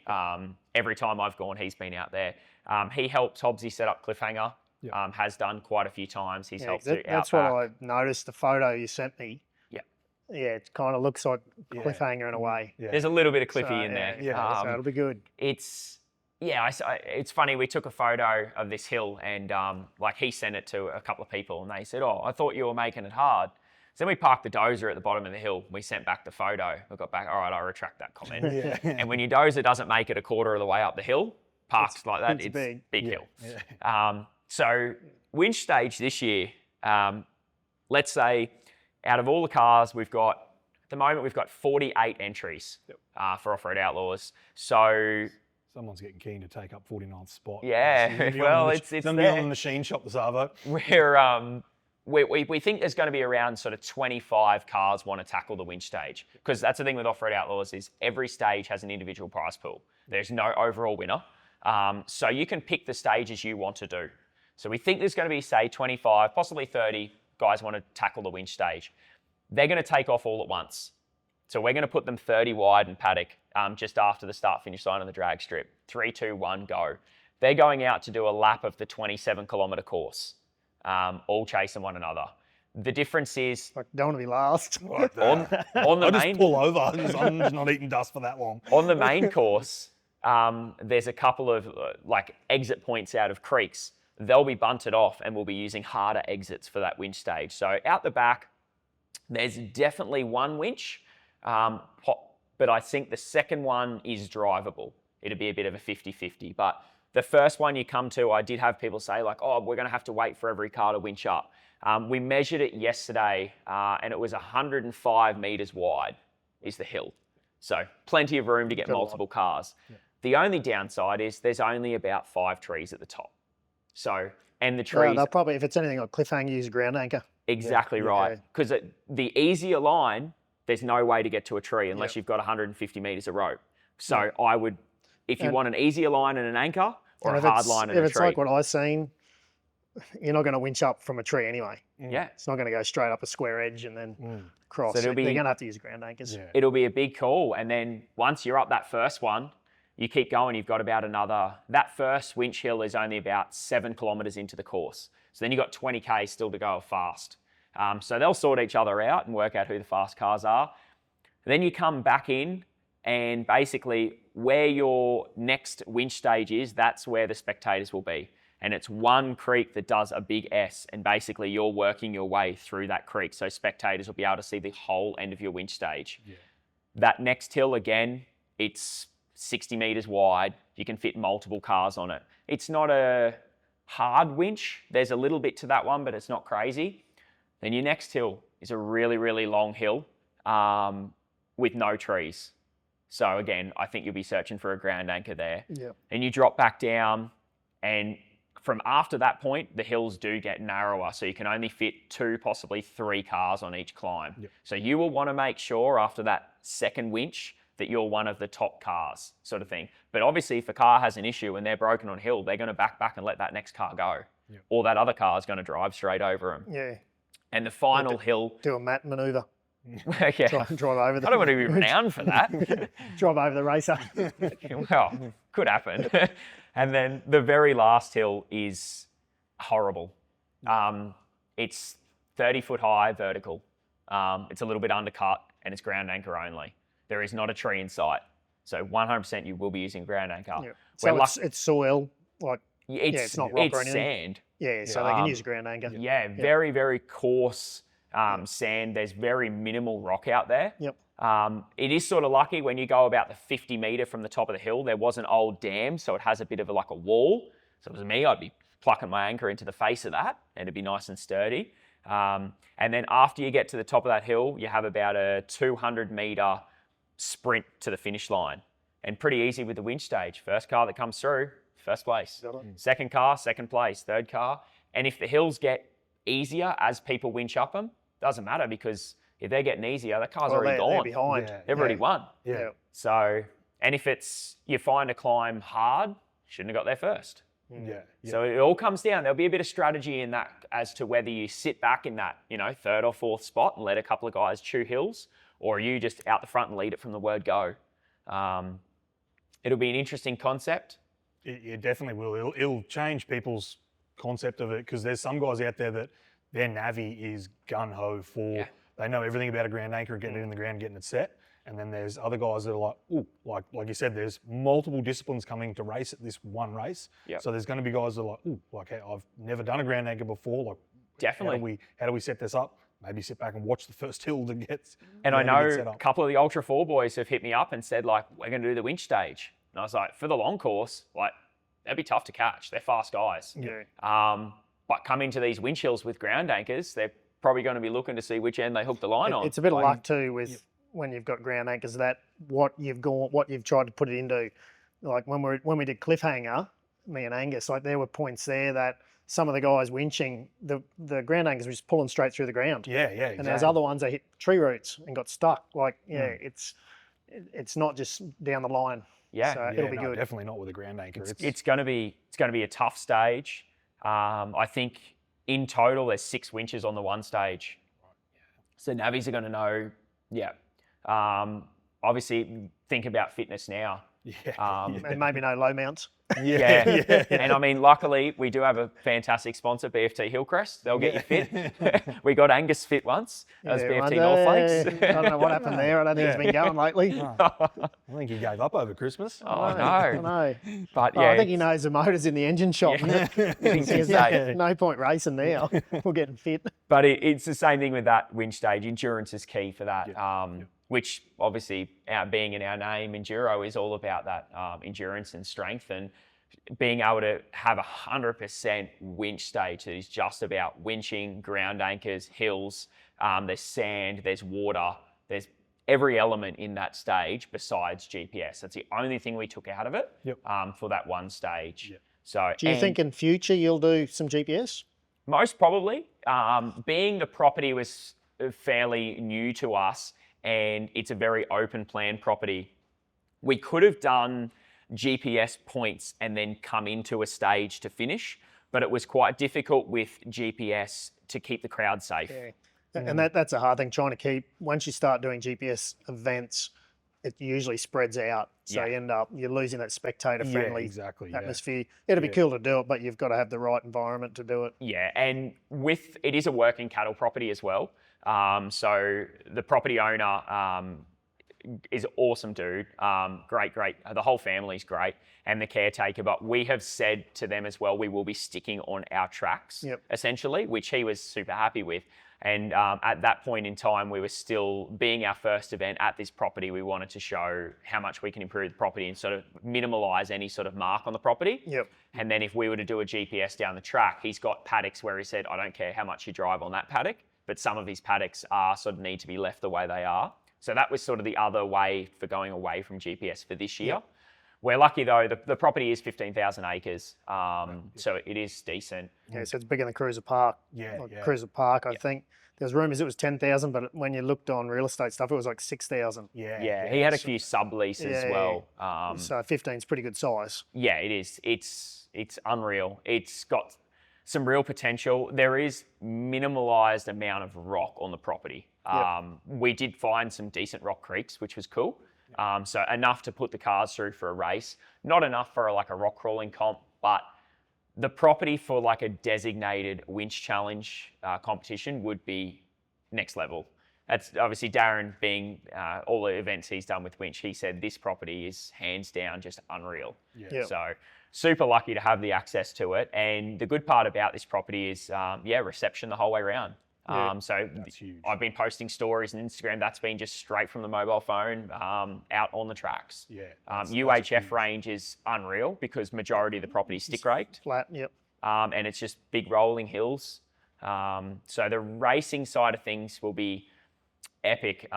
Every time I've gone, he's been out there. He helped Hobbsy set up Cliffhanger, has done quite a few times. He's helped do That's what I noticed, the photo you sent me. Yeah. Yeah, it kind of looks like Cliffhanger in a way. Yeah. There's a little bit of Cliffy in there. Yeah, so it'll be good. It's funny, we took a photo of this hill and he sent it to a couple of people and they said, oh, I thought you were making it hard. So then we parked the dozer at the bottom of the hill. We sent back the photo. We got back, all right, I retract that comment. And when your dozer doesn't make it a quarter of the way up the hill, parked like that, it's big hill. Yeah. So winch stage this year, let's say out of all the cars we've got, at the moment we've got 48 entries for Off-Road Outlaws. So... Someone's getting keen to take up 49th spot. Yeah, well, it's going to be on the machine shop, the Savo. We think there's going to be around sort of 25 cars want to tackle the winch stage, because that's the thing with Off-Road Outlaws is every stage has an individual prize pool. There's no overall winner. So you can pick the stages you want to do. So we think there's going to be, say, 25, possibly 30 guys want to tackle the winch stage. They're going to take off all at once. So we're going to put them 30 wide in paddock just after the start-finish line on the drag strip. 3, 2, 1, go. They're going out to do a lap of the 27-kilometre course, all chasing one another. The difference is... I don't want to be last. on the I main... just pull over. I'm just not eating dust for that long. On the main course, there's a couple of exit points out of creeks. They'll be bunted off and we'll be using harder exits for that winch stage. So out the back, there's definitely one winch. But I think the second one is drivable. It'd be a bit of a 50-50. But the first one you come to, I did have people say oh, we're going to have to wait for every car to winch up. We measured it yesterday and it was 105 metres wide is the hill. So plenty of room to get multiple cars. Yeah. The only downside is there's only about 5 trees at the top. So, and the trees... they'll probably, if it's anything like Cliffhanger, use a ground anchor. Exactly right. Because the easier line... There's no way to get to a tree unless you've got 150 metres of rope. So I would, if you want an easier line and an anchor, or a hard line and a tree. If it's like what I've seen, you're not going to winch up from a tree anyway. Yeah. It's not going to go straight up a square edge and then cross. So they're going to have to use ground anchors. Yeah. It'll be a big call. And then once you're up that first one, you keep going, you've got about that first winch hill is only about 7 kilometres into the course. So then you've got 20K still to go fast. So they'll sort each other out and work out who the fast cars are. Then you come back in and basically where your next winch stage is, that's where the spectators will be. And it's one creek that does a big S and basically you're working your way through that creek. So spectators will be able to see the whole end of your winch stage. Yeah. That next hill, again, it's 60 metres wide. You can fit multiple cars on it. It's not a hard winch. There's a little bit to that one, but it's not crazy. Then your next hill is a really, really long hill with no trees. So again, I think you'll be searching for a ground anchor there. Yeah. And you drop back down, and from after that point, the hills do get narrower. So you can only fit 2, possibly 3 cars on each climb. Yep. So you will want to make sure after that second winch that you're one of the top cars, sort of thing. But obviously, if a car has an issue and they're broken on hill, they're going to back and let that next car go. Yep. Or that other car is going to drive straight over them. Yeah. And the final hill... Do a Matt manoeuvre. Yeah. Drive over the... I don't want to be renowned for that. Drive over the racer. Well, could happen. And then the very last hill is horrible. It's 30 foot high vertical. It's a little bit undercut, and it's ground anchor only. There is not a tree in sight. So 100% you will be using ground anchor. Yeah. So it's soil, like, it's not rock or anything. Sand. Yeah, so they can use a ground anchor. Yeah, very, very coarse sand. There's very minimal rock out there. Yep. It is sort of lucky when you go about the 50 metre from the top of the hill, there was an old dam, so it has a bit of like a wall. So if it was me, I'd be plucking my anchor into the face of that, and it'd be nice and sturdy. And then after you get to the top of that hill, you have about a 200 metre sprint to the finish line. And pretty easy with the winch stage. First car that comes through, first place. Second car, second place. Third car. And if the hills get easier as people winch up them, doesn't matter, because if they're getting easier, that car's already gone. They're behind. They've already won. Yeah. So, and if it's, you find a climb hard, shouldn't have got there first. Yeah. So it all comes down. There'll be a bit of strategy in that as to whether you sit back in that, 3rd or 4th spot and let a couple of guys chew hills, or are you just out the front and lead it from the word go. It'll be an interesting concept. It definitely will. It'll change people's concept of it, because there's some guys out there that their navvy is gun-ho for, they know everything about a ground anchor and getting it in the ground, getting it set. And then there's other guys that are like, ooh, like you said, there's multiple disciplines coming to race at this one race. Yep. So there's going to be guys that are like, ooh, like, hey, I've never done a ground anchor before. Like, Definitely. How do we set this up? Maybe sit back and watch the first hill to get. And I know a couple of the Ultra 4 boys have hit me up and said, like, we're going to do the winch stage. And I was like, for the long course, like, that'd be tough to catch. They're fast guys. Yeah. But coming to these winch hills with ground anchors, they're probably going to be looking to see which end they hook the line on. It's a bit of luck too with when you've got ground anchors, that what you've tried to put it into. Like when we did Cliffhanger, me and Angus, like there were points there that some of the guys winching, the ground anchors were just pulling straight through the ground. Yeah, exactly. And there's other ones that hit tree roots and got stuck. Like, it's not just down the line. Yeah, so it'll be good. Definitely not with a ground anchor. It's going to be a tough stage. I think in total there's 6 winches on the one stage. So navvies are going to know. Yeah. Obviously, think about fitness now. And maybe no low mounts. Yeah. And I mean, luckily, we do have a fantastic sponsor, BFT Hillcrest. They'll get you fit. We got Angus fit once. That was BFT North Lakes. I don't know what happened there. I don't think it's been going lately. I think he gave up over Christmas. Oh, no. I know. But I think he knows the motors in the engine shop. No point racing now. We're getting fit. But it's the same thing with that winch stage. Endurance is key for that. Which obviously, being in our name, Enduro is all about that endurance and strength, and being able to have 100% winch stage that is just about winching, ground anchors, hills, there's sand, there's water, there's every element in that stage besides GPS. That's the only thing we took out of it for that one stage. So, do you think in future you'll do some GPS? Most probably. Being the property was fairly new to us, and it's a very open plan property, we could have done GPS points and then come into a stage to finish, but it was quite difficult with GPS to keep the crowd safe. Yeah. And that's a hard thing, trying to keep, once you start doing GPS events, it usually spreads out. So you're losing that spectator friendly atmosphere. It'll be cool to do it, but you've got to have the right environment to do it. Yeah, and it is a working cattle property as well. So the property owner is awesome dude. Great. The whole family's great, and the caretaker. But we have said to them as well, we will be sticking on our tracks, essentially, which he was super happy with. And at that point in time, we were still, being our first event at this property, we wanted to show how much we can improve the property and sort of minimalise any sort of mark on the property. And then if we were to do a GPS down the track, he's got paddocks where he said, I don't care how much you drive on that paddock, but some of his paddocks are sort of need to be left the way they are. So that was sort of the other way for going away from GPS for this year. Yep. We're lucky though, the property is 15,000 acres, so it is decent. Yeah, so it's bigger than Cruiser Park. Cruiser Park, I think. There's rumours it was 10,000, but when you looked on real estate stuff, it was like 6,000. Yeah, he had a few subleases as well. So 15 is pretty good size. Yeah, it is. It's unreal. It's got some real potential. There is minimalised amount of rock on the property. We did find some decent rock creeks, which was cool. So enough to put the cars through for a race. Not enough for like a rock crawling comp, but the property for like a designated winch challenge competition would be next level. That's obviously Darren being all the events he's done with winch. He said this property is hands down just unreal. So super lucky to have the access to it. And the good part about this property is, reception the whole way around. So I've been posting stories on Instagram. That's been just straight from the mobile phone out on the tracks. UHF range is unreal because majority of the property is stick raked. Flat, and it's just big rolling hills. So the racing side of things will be epic.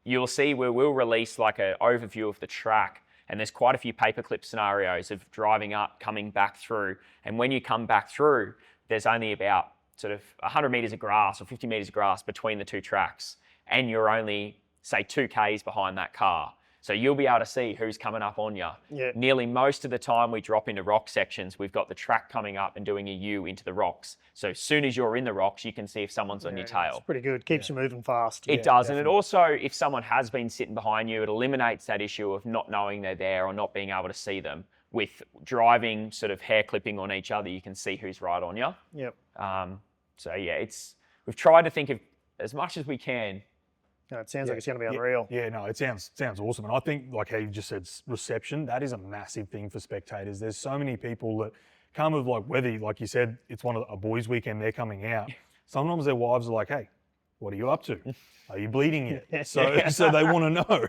You'll see we will release like an overview of the track, and there's quite a few paperclip scenarios of driving up, coming back through. And when you come back through, there's only about sort of 100 metres of grass or 50 metres of grass between the two tracks, and you're only, say, 2 Ks behind that car. So you'll be able to see who's coming up on you. Nearly most of the time we drop into rock sections, we've got the track coming up and doing a U into the rocks. So as soon as you're in the rocks, you can see if someone's on your tail. It's pretty good. Keeps you moving fast. It does. Definitely. And it also, if someone has been sitting behind you, it eliminates that issue of not knowing they're there or not being able to see them. With driving sort of hair clipping on each other, you can see who's right on you. So yeah, we've tried to think of as much as we can. No, it sounds like it's going to be unreal. No, it sounds awesome. And I think, like how you just said, reception, that is a massive thing for spectators. There's so many people that come with, like, whether, like you said, it's a boys' weekend, they're coming out. Sometimes their wives are like, hey, what are you up to? Are you bleeding yet? So they want to know.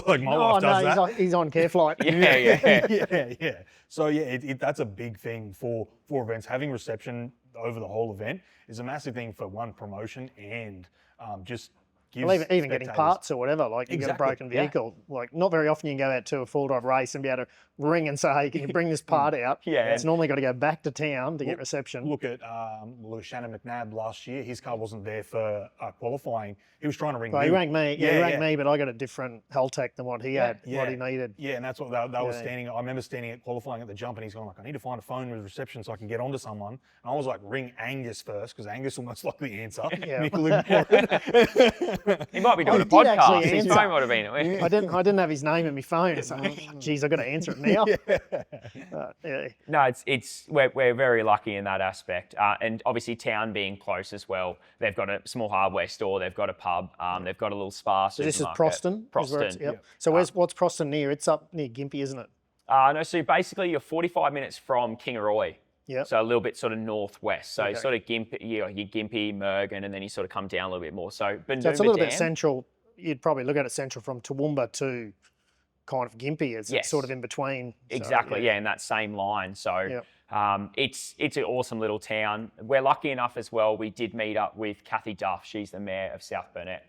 Like my wife does that. He's on care flight. So that's a big thing for events. Having reception over the whole event is a massive thing for one, promotion, and just even getting parts or whatever, like you get a broken vehicle. Like not very often you can go out to a full drive race and be able to ring and say, hey, can you bring this part out? It's normally got to go back to town to get reception. Look at Shannon McNabb last year. His car wasn't there for qualifying. He was trying to ring he rang me. He rang me, but I got a different hull tech than what he had, what he needed. Yeah, and that's what they were standing. I remember standing at qualifying at the jump, and he's going like, I need to find a phone with reception so I can get onto someone. And I was like, ring Angus first, because Angus will most likely answer. He might be doing a podcast. His phone might have been. I didn't have his name in my phone. So, geez, I've got to answer it now. No, we're very lucky in that aspect, and obviously town being close as well. They've got a small hardware store. They've got a pub. They've got a little spa. So this is Proston. Proston. So what's Proston near? It's up near Gympie, isn't it? No. So basically, you're 45 minutes from Kingaroy. So a little bit sort of northwest. So sort of Gympie, your Gympie, Mergen, and then you sort of come down a little bit more. So it's a little bit central. You'd probably look at it central from Toowoomba to kind of Gympie. It's sort of in between. Exactly, in that same line. So it's an awesome little town. We're lucky enough as well. We did meet up with Kathy Duff. She's the mayor of South Burnett.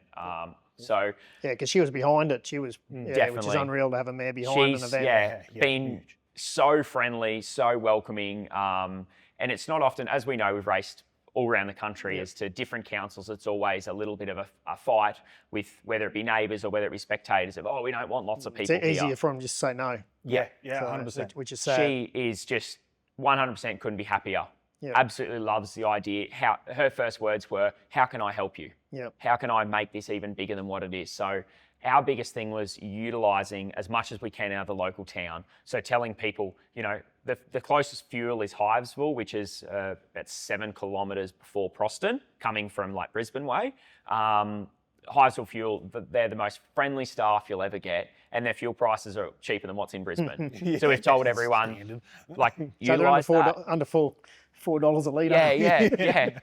Because she was behind it. She was definitely, which is unreal to have a mayor behind an event. Been huge. So friendly, so welcoming, and it's not often, as we know, we've raced all around the country as to different councils. It's always a little bit of a fight with whether it be neighbours or whether it be spectators of, we don't want lots of people It's easier for them just to say no. 100%. Which is sad. She is just 100% couldn't be happier. Absolutely loves the idea. Her first words were, how can I help you? How can I make this even bigger than what it is? So our biggest thing was utilising as much as we can out of the local town. So telling people, the closest fuel is Hivesville, which is about 7 kilometres before Proston, coming from like Brisbane way. Hivesville fuel, they're the most friendly staff you'll ever get, and their fuel prices are cheaper than what's in Brisbane. So we've told everyone, like, utilise that. Under $4 a litre.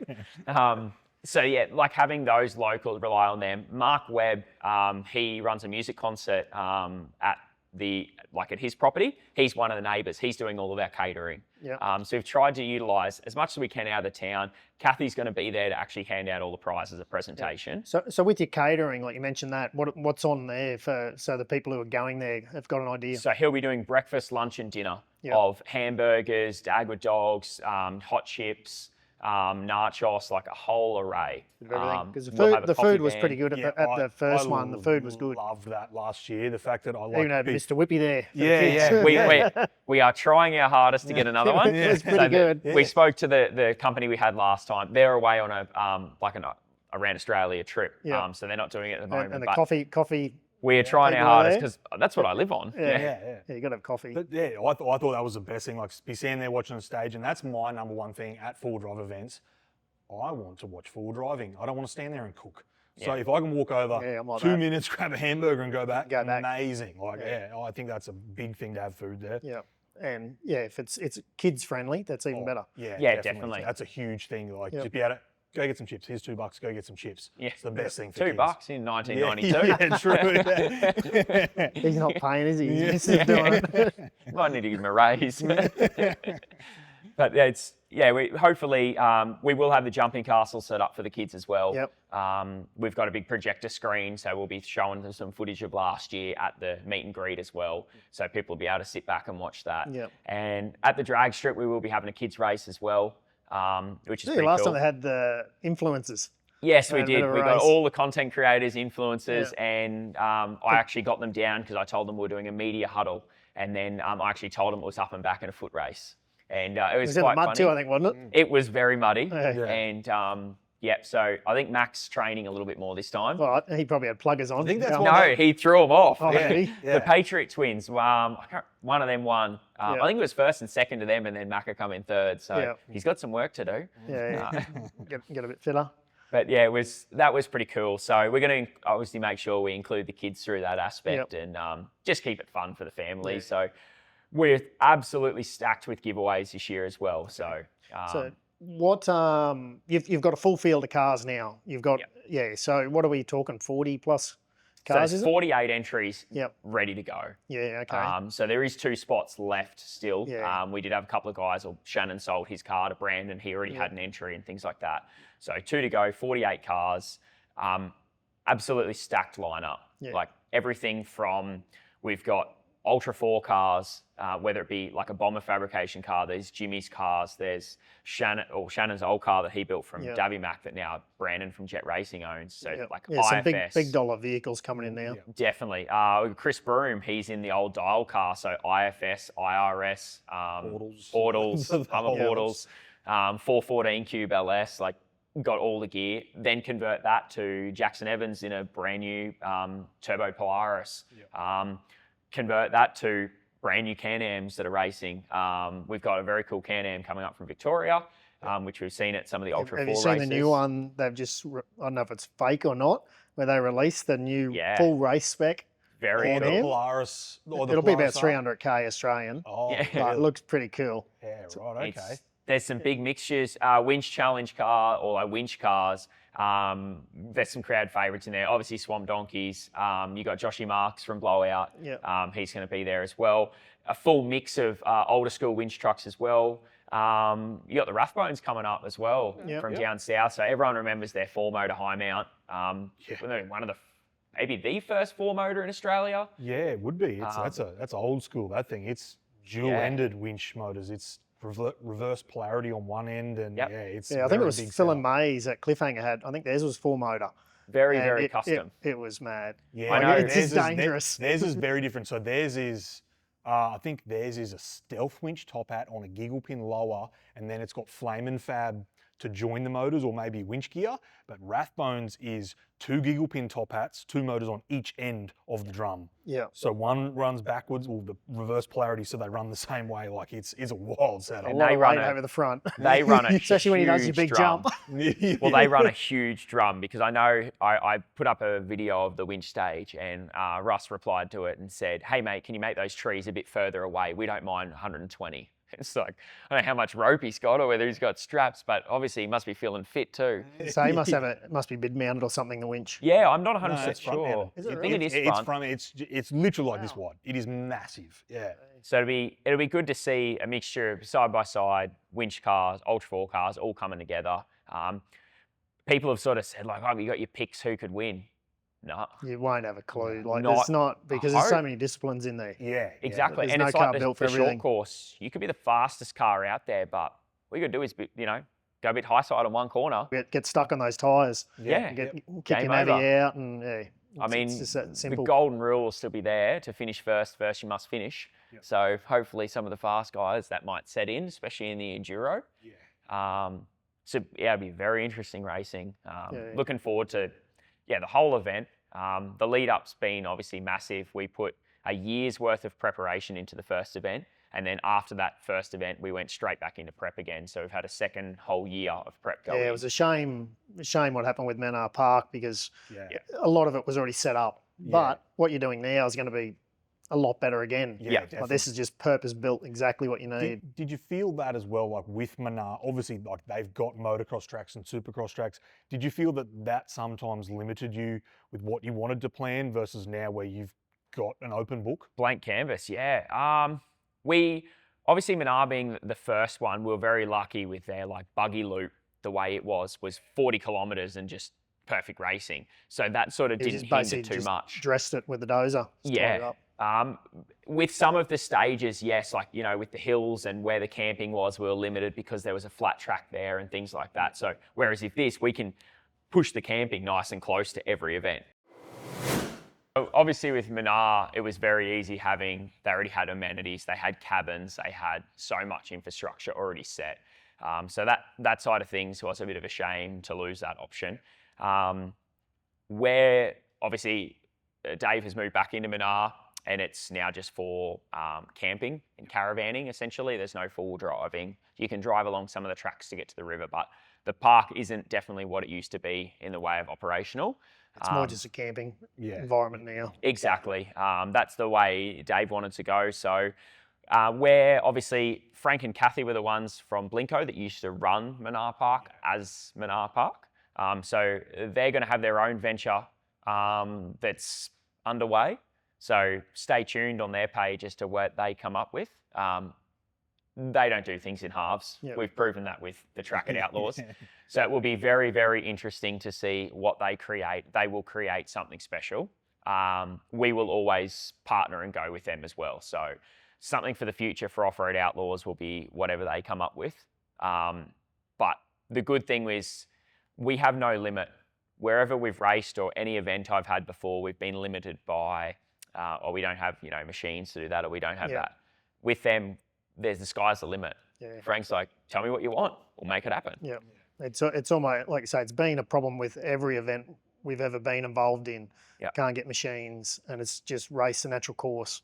So like having those locals, rely on them. Mark Webb, he runs a music concert at at his property. He's one of the neighbours. He's doing all of our catering. Yeah. So we've tried to utilise as much as we can out of the town. Kathy's going to be there to actually hand out all the prizes at presentation. So with your catering, like you mentioned that, what's on there so the people who are going there have got an idea? So he'll be doing breakfast, lunch and dinner of hamburgers, Dagwood dogs, hot chips, nachos, like a whole array. Because the food was pretty good at the first one. The food was good. I loved that last year. The fact that I even had Mr. Whippy there. Yeah. We are trying our hardest to get another one. It was pretty good. We spoke to the company we had last time. They're away on a around Australia trip. So they're not doing it at the moment. And the coffee. We're trying our hardest because that's what I live on. Yeah, you got to have coffee. But yeah, I thought that was the best thing. Like, be standing there watching the stage, and that's my number one thing at full drive events. I want to watch full driving. I don't want to stand there and cook. So if I can walk over 2 minutes, grab a hamburger, and go back, amazing. Like, I think that's a big thing to have food there. Yeah. And if it's kids friendly, that's even better. Yeah, definitely. That's a huge thing. Like, just be able to go get some chips. Here's $2. Go get some chips. Yeah. It's the best thing for $2 kids. in 1992. Yeah, true. He's not paying, is he? He's just doing it. Might need to give him a raise. But we hopefully we will have the jumping castle set up for the kids as well. Yep. We've got a big projector screen, so we'll be showing them some footage of last year at the meet and greet as well, so people will be able to sit back and watch that. Yep. And at the drag strip, we will be having a kids race as well, which is pretty last cool. time they had the influencers. Yes, we did. We got all the content creators, influencers, and I actually got them down because I told them we were doing a media huddle, and then I actually told them it was up and back in a foot race. And it was quite in the mud funny. too, I think, wasn't it? It was very muddy. Yeah. And so I think Mac's training a little bit more this time. Well, he probably had pluggers on. I think that's No, he threw them off. Oh, did he? The Patriot twins, one of them won. I think it was first and second to them, and then Macca come in third. So he's got some work to do. Yeah. Get a bit fitter. But that was pretty cool. So we're going to obviously make sure we include the kids through that aspect and just keep it fun for the family. Yeah. So we're absolutely stacked with giveaways this year as well. So, what you've got a full field of cars now. You've got So what are we talking? 40 plus cars? So it's 48 entries ready to go. Yeah. Okay. So there is 2 spots left still. Yeah. We did have a couple of guys, or Shannon sold his car to Brandon. He already had an entry and things like that. So 2 to go, 48 cars. Absolutely stacked lineup. Yeah. Like everything from, we've got Ultra 4 cars, whether it be like a Bomber fabrication car, there's Jimmy's cars, there's Shannon's old car that he built from Davy Mac that now Brandon from Jet Racing owns. So like some IFS. big dollar vehicles coming in now. Definitely. Chris Broom, he's in the old dial car, so IFS, IRS, Portals, Hummer Portals, 414 Cube LS, like got all the gear. Then convert that to Jackson Evans in a brand new Turbo Polaris. Convert that to brand new Can-Ams that are racing. We've got a very cool Can-Am coming up from Victoria, which we've seen at some of the Ultra 4 races. Have you seen the new one? They've just, I don't know if it's fake or not, where they released the new full race spec. Very cool. Polaris. It'll be about 300k Australian. Oh, but it looks pretty cool. Yeah, right, okay. There's some big mixtures. Winch Challenge car, or like Winch cars. There's some crowd favourites in there. Obviously, Swamp Donkeys. You got Joshy Marks from Blowout. He's going to be there as well. A full mix of older school winch trucks as well. You got the Rathbones coming up as well from down south. So everyone remembers their 4-motor high mount. One of the, maybe the first 4-motor in Australia. Yeah, it would be. That's old school, that thing. It's dual-ended winch motors. It's reverse polarity on one end, and it's I think it was Phil and May's at Cliffhanger had. I think theirs was 4-motor. Very custom. It was mad. Yeah, I know. It's just dangerous. Theirs is very different. So theirs is, I think theirs is a stealth winch top hat on a giggle pin lower, and then it's got flame and fab to join the motors, or maybe winch gear. But Rathbones is 2 giggle pin top hats, 2 motors on each end of the drum. Yeah. So one runs backwards, or the reverse polarity, so they run the same way. Like it's a wild setup. And they run over the front. They run a especially when he does your big drum. jump. Well, they run a huge drum, because I know I put up a video of the winch stage, and Russ replied to it and said, "Hey mate, can you make those trees a bit further away? We don't mind 120." It's like, I don't know how much rope he's got or whether he's got straps, but obviously he must be feeling fit too. So he must have it must be bid mounted or something, the winch. Yeah, I'm not 100% No, it's front sure. mounted. Is it I really? think it is front. It's literally like this wide. It is massive. Yeah. So it'll be good to see a mixture of side by side winch cars, Ultra 4 cars, all coming together. People have sort of said like, "Oh, you got your picks who could win." No, You won't have a clue. Like Not it's not because a there's so hope. many disciplines in there. Yeah. exactly. There's And no it's car like built for the short everything. course. You could be the fastest car out there, but what you got to do is, go a bit high side on one corner. Get stuck on those tyres. Yeah. Kick your Game navy over. out, and it's just that The simple. golden rule will still be there to finish first. First, you must finish. Yep. So hopefully, some of the fast guys that might set in, especially in the enduro. Yeah. So yeah, it'll be very interesting racing. Yeah. Looking forward to the whole event. The lead up's been obviously massive. We put a year's worth of preparation into the first event, and then after that first event, we went straight back into prep again. So we've had a second whole year of prep going. Yeah, it was a shame what happened with Manor Park because Yeah. a lot of it was already set up. Yeah. But what you're doing now is going to be a lot better again. Yeah, Like this is just purpose built, exactly what you need. Did you feel that as well, like with Manar? Obviously, like they've got motocross tracks and supercross tracks. Did you feel that sometimes limited you with what you wanted to plan versus now where you've got an open book? Blank canvas, yeah. We obviously Manar being the first one, we were very lucky with their like buggy loop. The way it was 40 kilometers and just perfect racing. So that sort of You didn't just hinder basically too just much. dressed it with the dozer. Just tied it Yeah. up. With some of the stages, yes, like, with the hills and where the camping was, we were limited because there was a flat track there and things like that. So, whereas if this, we can push the camping nice and close to every event. So obviously with Manar, it was very easy they already had amenities, they had cabins, they had so much infrastructure already set. So that side of things was a bit of a shame to lose that option. Where obviously Dave has moved back into Manar, and it's now just for camping and caravanning, essentially. There's no full driving. You can drive along some of the tracks to get to the river, but the park isn't definitely what it used to be in the way of operational. It's more just a camping environment now. Exactly. That's the way Dave wanted to go. So where obviously Frank and Kathy were the ones from Blinko that used to run Manar Park as Manar Park. So they're going to have their own venture that's underway. So stay tuned on their page as to what they come up with. They don't do things in halves. Yep. We've proven that with the Track It Outlaws. So it will be very, very interesting to see what they create. They will create something special. We will always partner and go with them as well. So something for the future for Off-Road Outlaws will be whatever they come up with. But the good thing is we have no limit. Wherever we've raced or any event I've had before, we've been limited by, or we don't have, machines to do that, or we don't have that. With them, the sky's the limit. Yeah. Frank's like, tell me what you want, we'll make it happen. Yeah. It's almost, like I say, it's been a problem with every event we've ever been involved in. Yep. Can't get machines, and it's just race the natural course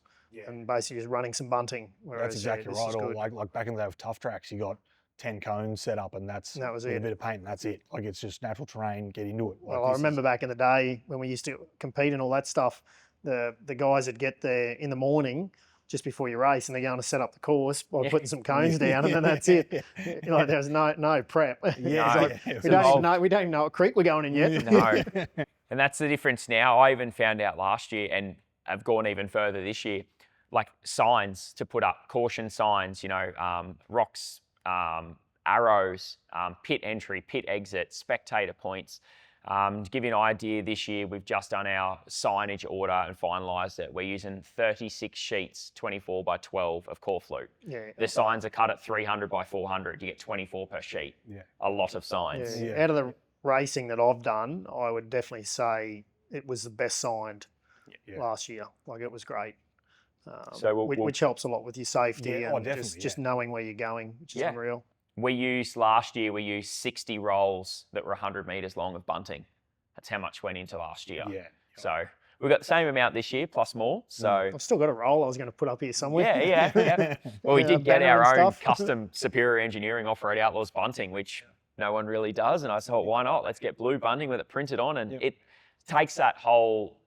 and basically just running some bunting. That's exactly right. Or like back in the day with tough tracks, you got 10 cones set up and that was it. A bit of paint and that's it. Like it's just natural terrain, get into it. Well, I remember back in the day when we used to compete and all that stuff, the guys would get there in the morning just before you race, and they're going to set up the course by putting some cones down, and then that's it. Like there's no prep. We don't even know what creek we're going in yet. No, and that's the difference now. I even found out last year, and I've gone even further this year. Like signs to put up, caution signs. Rocks, arrows, pit entry, pit exit, spectator points. To give you an idea, this year we've just done our signage order and finalised it. We're using 36 sheets, 24 by 12 of core flute. Yeah. The signs are cut at 300 by 400. You get 24 per sheet. Yeah. A lot of signs. Yeah. Out of the racing that I've done, I would definitely say it was the best signed last year. Like it was great. So which helps a lot with your safety and just yeah. knowing where you're going, which is unreal. Last year we used 60 rolls that were 100 metres long of bunting. That's how much went into last year. Yeah. So we've got the same amount this year plus more. So I've still got a roll I was going to put up here somewhere. Yeah. Well, we did get banner our and own stuff. custom Superior Engineering Off-Road Outlaws bunting, which no one really does. And I thought, why not? Let's get blue bunting with it printed on. And it takes that whole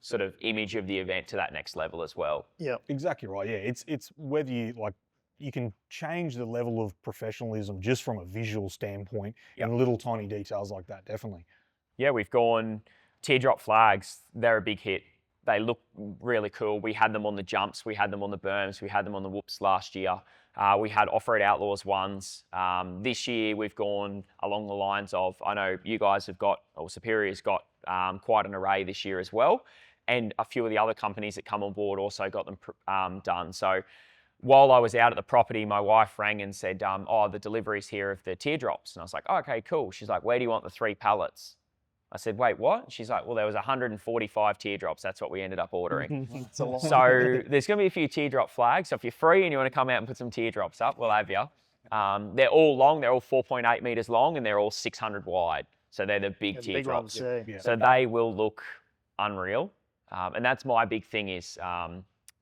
sort of image of the event to that next level as well. Yeah. Exactly right. Yeah. It's whether you like you can change the level of professionalism just from a visual standpoint and little tiny details like that, definitely. Yeah, we've gone teardrop flags. They're a big hit. They look really cool. We had them on the jumps. We had them on the berms. We had them on the whoops last year. We had Off-Road Outlaws ones. This year, we've gone along the lines of, I know you guys have got, or Superior's got quite an array this year as well. And a few of the other companies that come on board also got them done. So while I was out at the property, my wife rang and said, oh, the delivery's here of the teardrops. And I was like, oh, okay, cool. She's like, where do you want the 3 pallets? I said, wait, what? She's like, well, there was 145 teardrops. That's what we ended up ordering. It's a lot. So there's going to be a few teardrop flags. So if you're free and you want to come out and put some teardrops up, we'll have you. They're all long. They're all 4.8 meters long and they're all 600 wide. So they're the big teardrops. So they will look unreal. And that's my big thing is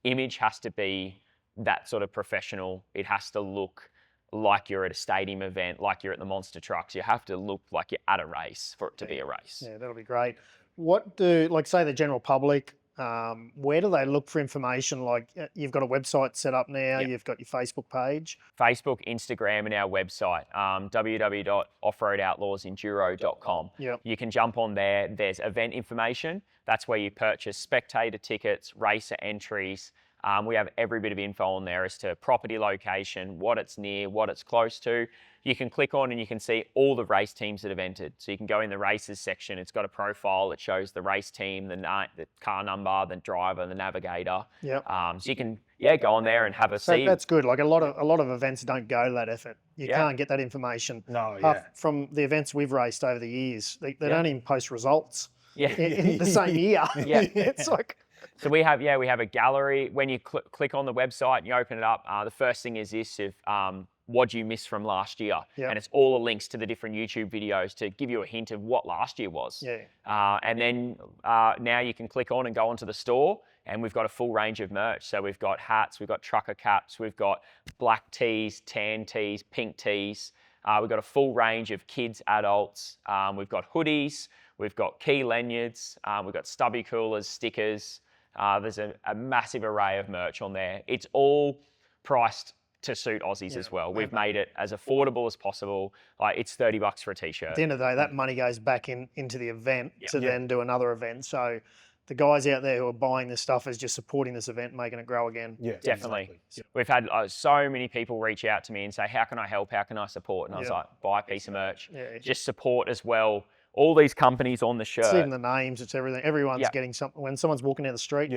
image has to be that sort of professional. It has to look like you're at a stadium event, like you're at the monster trucks. You have to look like you're at a race for it to be a race. Yeah, that'll be great. What do, like say the general public, where do they look for information? Like you've got a website set up now, you've got your Facebook page. Facebook, Instagram and our website, www.offroadoutlaws enduro.com. You can jump on there. There's event information. That's where you purchase spectator tickets, racer entries. We have every bit of info on there as to property location, what it's near, what it's close to. You can click on and you can see all the race teams that have entered. So you can go in the races section. It's got a profile that shows the race team, the car number, the driver, the navigator. So you can go on there and have a see. That's good. Like a lot of events don't go to that effort. You can't get that information. From the events we've raced over the years, they don't even post results in the same year. It's like. So we have a gallery. When you click on the website and you open it up, the first thing is this of what do you miss from last year? And it's all the links to the different YouTube videos to give you a hint of what last year was. And then now you can click on and go onto the store and we've got a full range of merch. So we've got hats, we've got trucker caps, we've got black tees, tan tees, pink tees. We've got a full range of kids, adults. We've got hoodies, we've got key lanyards, we've got stubby coolers, stickers. There's a massive array of merch on there. It's all priced to suit Aussies as well. We've made it as affordable as possible. Like it's $30 for a t-shirt. At the end of the day, that money goes back into the event to then do another event. So the guys out there who are buying this stuff is just supporting this event, making it grow again. Yeah, definitely. Exactly. We've had so many people reach out to me and say, how can I help? How can I support? And I was like, buy a piece of merch. Just support as well. All these companies on the shirt. It's even the names, it's everything. Everyone's getting something. When someone's walking down the street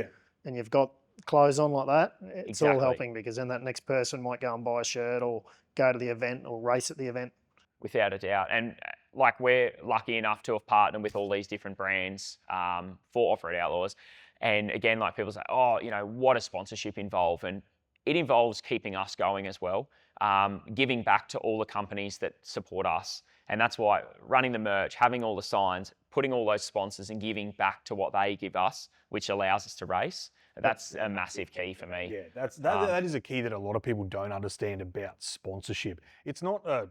and you've got clothes on like that, it's all helping because then that next person might go and buy a shirt or go to the event or race at the event. Without a doubt. And like we're lucky enough to have partnered with all these different brands for Off-Road Outlaws. And again, like people say, oh, you know, what does sponsorship involve? And it involves keeping us going as well, giving back to all the companies that support us. And that's why running the merch, having all the signs, putting all those sponsors and giving back to what they give us, which allows us to race, that's a massive key for me. Yeah, that is a key that a lot of people don't understand about sponsorship. It's not a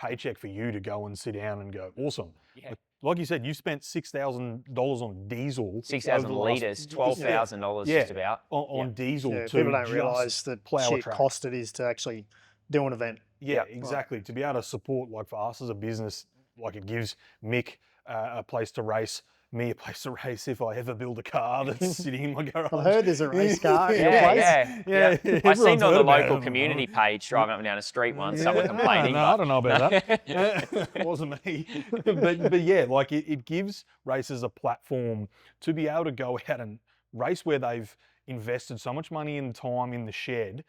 paycheck for you to go and sit down and go, awesome. Like you said, you spent $6,000 on diesel. 6,000 litres, $12,000 just about. On diesel to people don't realise the sheer track. cost it is to actually do an event. Yeah, exactly. To be able to support, like for us as a business, like it gives Mick a place to race, me a place to race if I ever build a car that's sitting in my garage. I've heard there's a race car in your place. I seen on the local community page driving up and down the street once, someone complaining. No, I don't know about that. It wasn't me. But yeah, like it gives racers a platform to be able to go out and race where they've invested so much money and time in the shed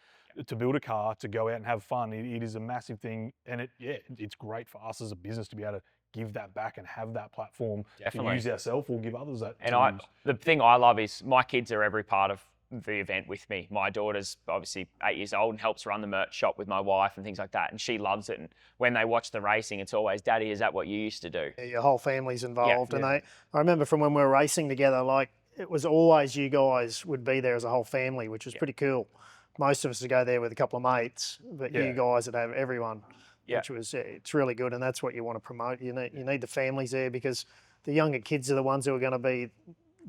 to build a car, to go out and have fun. It is a massive thing, and it's great for us as a business to be able to give that back and have that platform to use ourselves or give others that. And the thing I love is my kids are every part of the event with me. My daughter's obviously 8 years old and helps run the merch shop with my wife and things like that, and she loves it. And when they watch the racing, it's always, Daddy, is that what you used to do? Your whole family's involved, and I remember from when we were racing together, like it was always you guys would be there as a whole family, which was pretty cool. Most of us would go there with a couple of mates, but you guys would have everyone, which was, it's really good. And that's what you want to promote. You need the families there because the younger kids are the ones who are going to be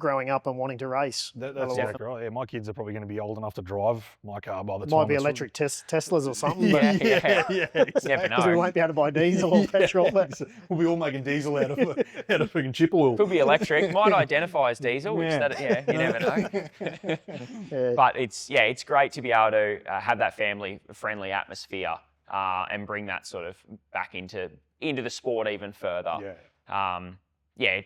growing up and wanting to race. That's exactly right. Yeah, my kids are probably going to be old enough to drive my car by the time. Might be electric Teslas or something. Yeah, yeah. Exactly. Never Because we know. won't be able to buy diesel or petrol. But We'll be all making diesel out of freaking chip oil. Could be electric. Might identify as diesel. Which Yeah. you never know. yeah, But it's great to be able to have that family-friendly atmosphere and bring that sort of back into the sport even further. Yeah.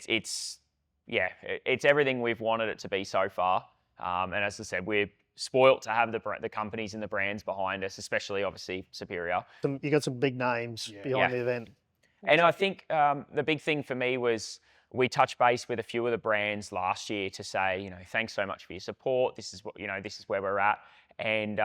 It's everything we've wanted it to be so far. And as I said, we're spoilt to have the companies and the brands behind us, especially obviously Superior. you got some big names behind the event. And I think the big thing for me was we touched base with a few of the brands last year to say, thanks so much for your support. This is this is where we're at. And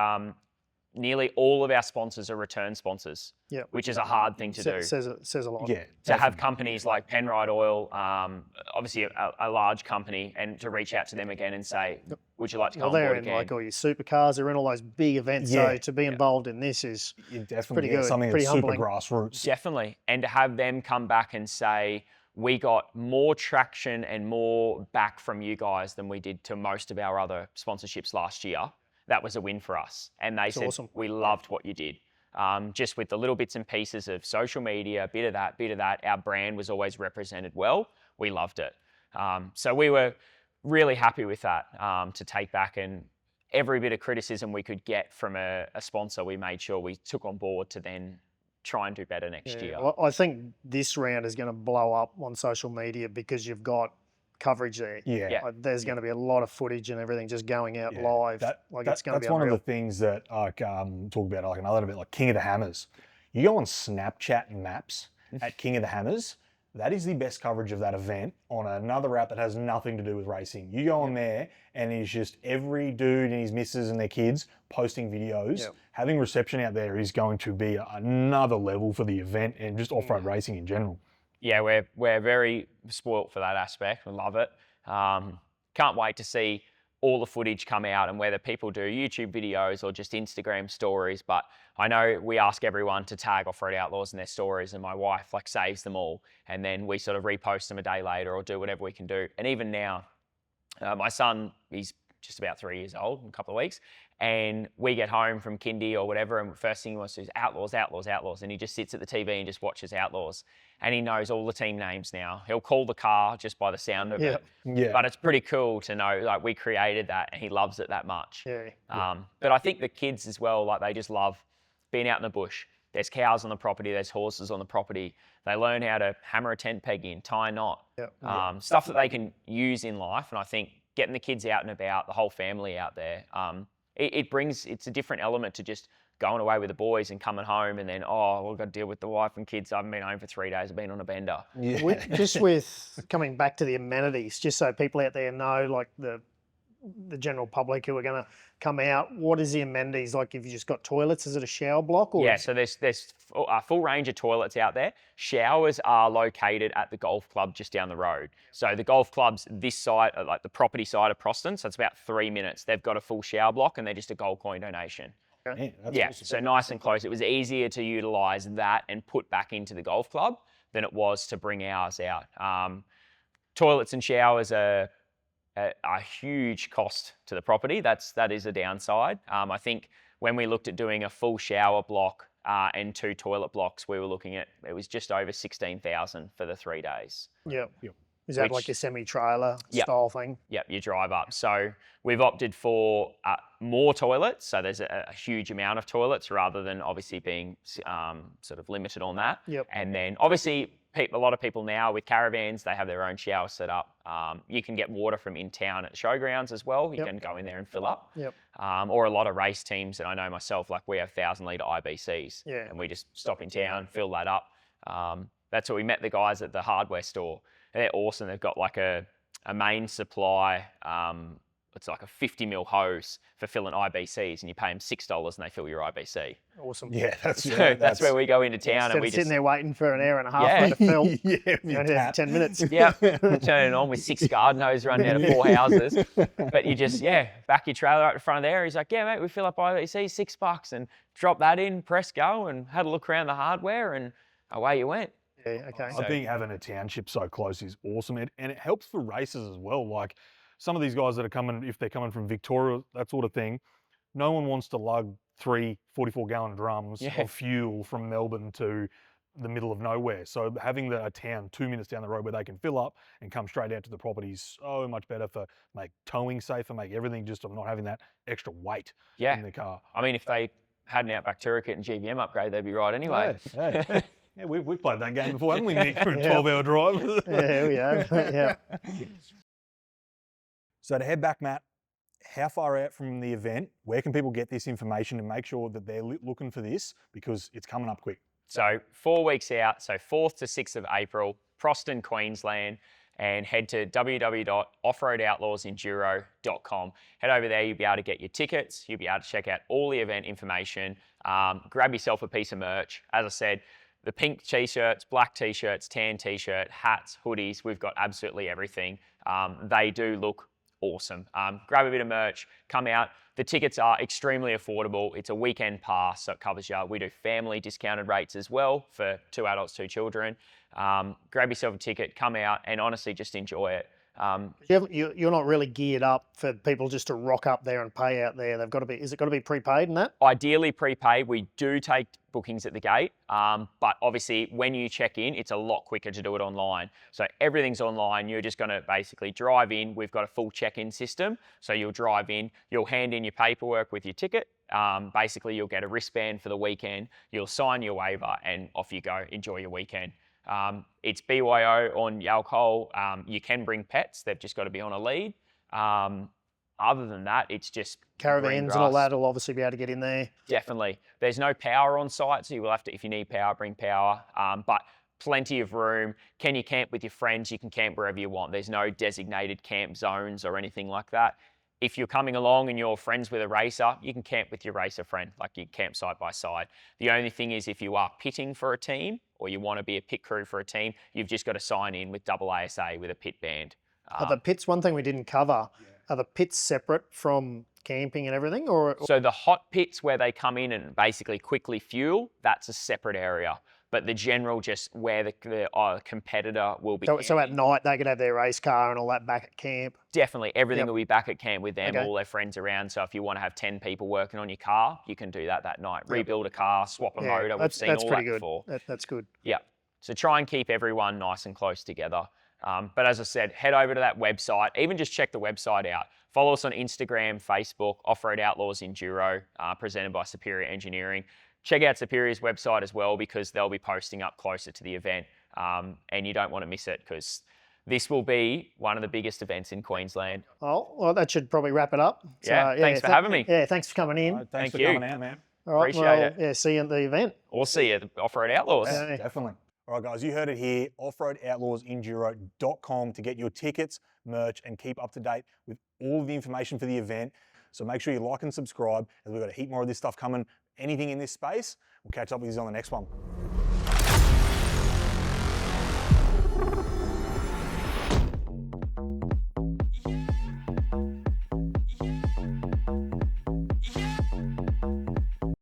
nearly all of our sponsors are return sponsors, which is a hard thing to do. Says a lot. Yeah. To have companies like Penrite Oil, obviously a large company, and to reach out to them again and say, would you like to come on they're board in again? like all your supercars, they're in all those big events. Yeah. So to be involved in this is Definitely pretty good. something pretty that's super humbling. grassroots. Definitely. And to have them come back and say, we got more traction and more back from you guys than we did to most of our other sponsorships last year. That was a win for us. And they said, awesome. we loved what you did. Just with the little bits and pieces of social media, bit of that, our brand was always represented well. We loved it. So we were really happy with that to take back, and every bit of criticism we could get from a sponsor, we made sure we took on board to then try and do better next year. Well, I think this round is going to blow up on social media because you've got coverage there. Yeah. Like, there's going to be a lot of footage and everything just going out live. It's going to be That's one of unreal. the things that I talk about like another bit, like King of the Hammers. You go on Snapchat maps at King of the Hammers, that is the best coverage of that event on another route that has nothing to do with racing. You go on there and it's just every dude and his missus and their kids posting videos. Having reception out there is going to be another level for the event and just off-road racing in general. Yeah, we're very spoilt for that aspect. We love it. Can't wait to see all the footage come out, and whether people do YouTube videos or just Instagram stories. But I know we ask everyone to tag Off-Road Outlaws in their stories, and my wife saves them all, and then we sort of repost them a day later or do whatever we can do. And even now, my son, he's just about 3 years old in a couple of weeks, and we get home from kindy or whatever, and first thing he wants to do is Outlaws, Outlaws, Outlaws, and he just sits at the TV and just watches Outlaws, and he knows all the team names now. He'll call the car just by the sound of it. Yeah. But it's pretty cool to know we created that, and he loves it that much. But I think the kids as well, they just love being out in the bush. There's cows on the property, there's horses on the property. They learn how to hammer a tent peg in, tie a knot, stuff that they can use in life. And I think getting the kids out and about, the whole family out there, it's a different element to just going away with the boys and coming home and then, we've got to deal with the wife and kids. I haven't been home for 3 days. I've been on a bender. Just with coming back to the amenities, just so people out there know, like the general public who are going to come out, what is the amenities? Like, if you just got toilets, is it a shower block? Or So there's a full range of toilets out there. Showers are located at the golf club just down the road. So the golf club's this side, like the property side of Proston, so it's about 3 minutes. They've got a full shower block and they're just a gold coin donation. Awesome. So nice and close. It was easier to utilise that and put back into the golf club than it was to bring ours out. Toilets and showers are a huge cost to the property. That is a downside. I think when we looked at doing a full shower block and 2 toilet blocks, we were looking at, it was just over 16,000 for the 3 days. Is that like a semi-trailer style thing? Yep, you drive up. So we've opted for more toilets. So there's a huge amount of toilets rather than obviously being sort of limited on that. And then obviously a lot of people now with caravans, they have their own shower set up. You can get water from in town at showgrounds as well. You can go in there and fill up. Or a lot of race teams, and I know myself, we have 1,000-litre IBCs. And we just stop in town, fill that up. That's what we met the guys at the hardware store. They're awesome. They've got a main supply. It's like a 50 mil hose for filling IBCs, and you pay them $6 and they fill your IBC. Awesome. Yeah, that's where we go into town, and we sitting just there waiting for an hour and a half to fill. You only have 10 minutes. turn it on with 6 garden hoses running out of 4 houses. But you just back your trailer up in front of there. He's like, mate, we fill up IBC, $6, and drop that in, press go, and had a look around the hardware, and away you went. Okay. I think having a township so close is awesome, and it helps for races as well. some of these guys that are coming, if they're coming from Victoria, that sort of thing, no one wants to lug 3 44-gallon drums of fuel from Melbourne to the middle of nowhere. So having a town 2 minutes down the road where they can fill up and come straight out to the property is so much better for make towing safer, make everything just of not having that extra weight in the car. I mean, if they had an Outback Tourniquet and GVM upgrade, they'd be right anyway. Yeah, we've played that game before, haven't we, Nick, for a 12-hour drive? Yeah, we have. Yeah. So to head back, Matt, how far out from the event, where can people get this information and make sure that they're looking for this, because it's coming up quick? So 4 weeks out, so 4th to 6th of April, Proston, Queensland, and head to www.offroadoutlaws.enduro.com. Head over there, you'll be able to get your tickets, you'll be able to check out all the event information, grab yourself a piece of merch. As I said, the pink t-shirts, black t-shirts, tan t-shirt, hats, hoodies, we've got absolutely everything. They do look awesome. Grab a bit of merch, come out. The tickets are extremely affordable. It's a weekend pass, so it covers you. We do family discounted rates as well for 2 adults, 2 children. Grab yourself a ticket, come out, and honestly just enjoy it. You're not really geared up for people just to rock up there and pay out there. They've got to be. Is it got to be prepaid in that? Ideally prepaid. We do take bookings at the gate, but obviously when you check in, it's a lot quicker to do it online. So everything's online. You're just going to basically drive in. We've got a full check-in system. So you'll drive in, you'll hand in your paperwork with your ticket. Basically, you'll get a wristband for the weekend. You'll sign your waiver, and off you go. Enjoy your weekend. It's BYO on alcohol. You can bring pets. They've just got to be on a lead. Other than that, it's just caravans and all that will obviously be able to get in there. Definitely. There's no power on site, so you will have to, if you need power, bring power. But plenty of room. Can you camp with your friends? You can camp wherever you want. There's no designated camp zones or anything like that. If you're coming along and you're friends with a racer, you can camp with your racer friend, like you camp side by side. The only thing is if you are pitting for a team or you want to be a pit crew for a team, you've just got to sign in with AASA with a pit band. Are the pits, one thing we didn't cover, are the pits separate from camping and everything? So the hot pits where they come in and basically quickly fuel, that's a separate area. But the general, just where the competitor will be. So at night they could have their race car and all that back at camp? Definitely. Everything will be back at camp with them, all their friends around. So if you want to have 10 people working on your car, you can do that night. Rebuild a car, swap a motor. We've seen all that before. That's good. Yeah. So try and keep everyone nice and close together. But as I said, head over to that website. Even just check the website out. Follow us on Instagram, Facebook, Off-Road Outlaws Enduro, presented by Superior Engineering. Check out Superior's website as well, because they'll be posting up closer to the event, and you don't want to miss it, because this will be one of the biggest events in Queensland. Oh, well, that should probably wrap it up. Yeah, so, thanks for having me. Yeah, thanks for coming in. Thanks for coming out, man. All right, Appreciate it. Yeah, see you at the event. We'll see you at the Off-Road Outlaws. Yeah, definitely. All right, guys, you heard it here. Offroadoutlaws.enduro.com to get your tickets, merch, and keep up to date with all of the information for the event. So make sure you like and subscribe, as we've got a heap more of this stuff coming. Anything in this space, we'll catch up with you on the next one.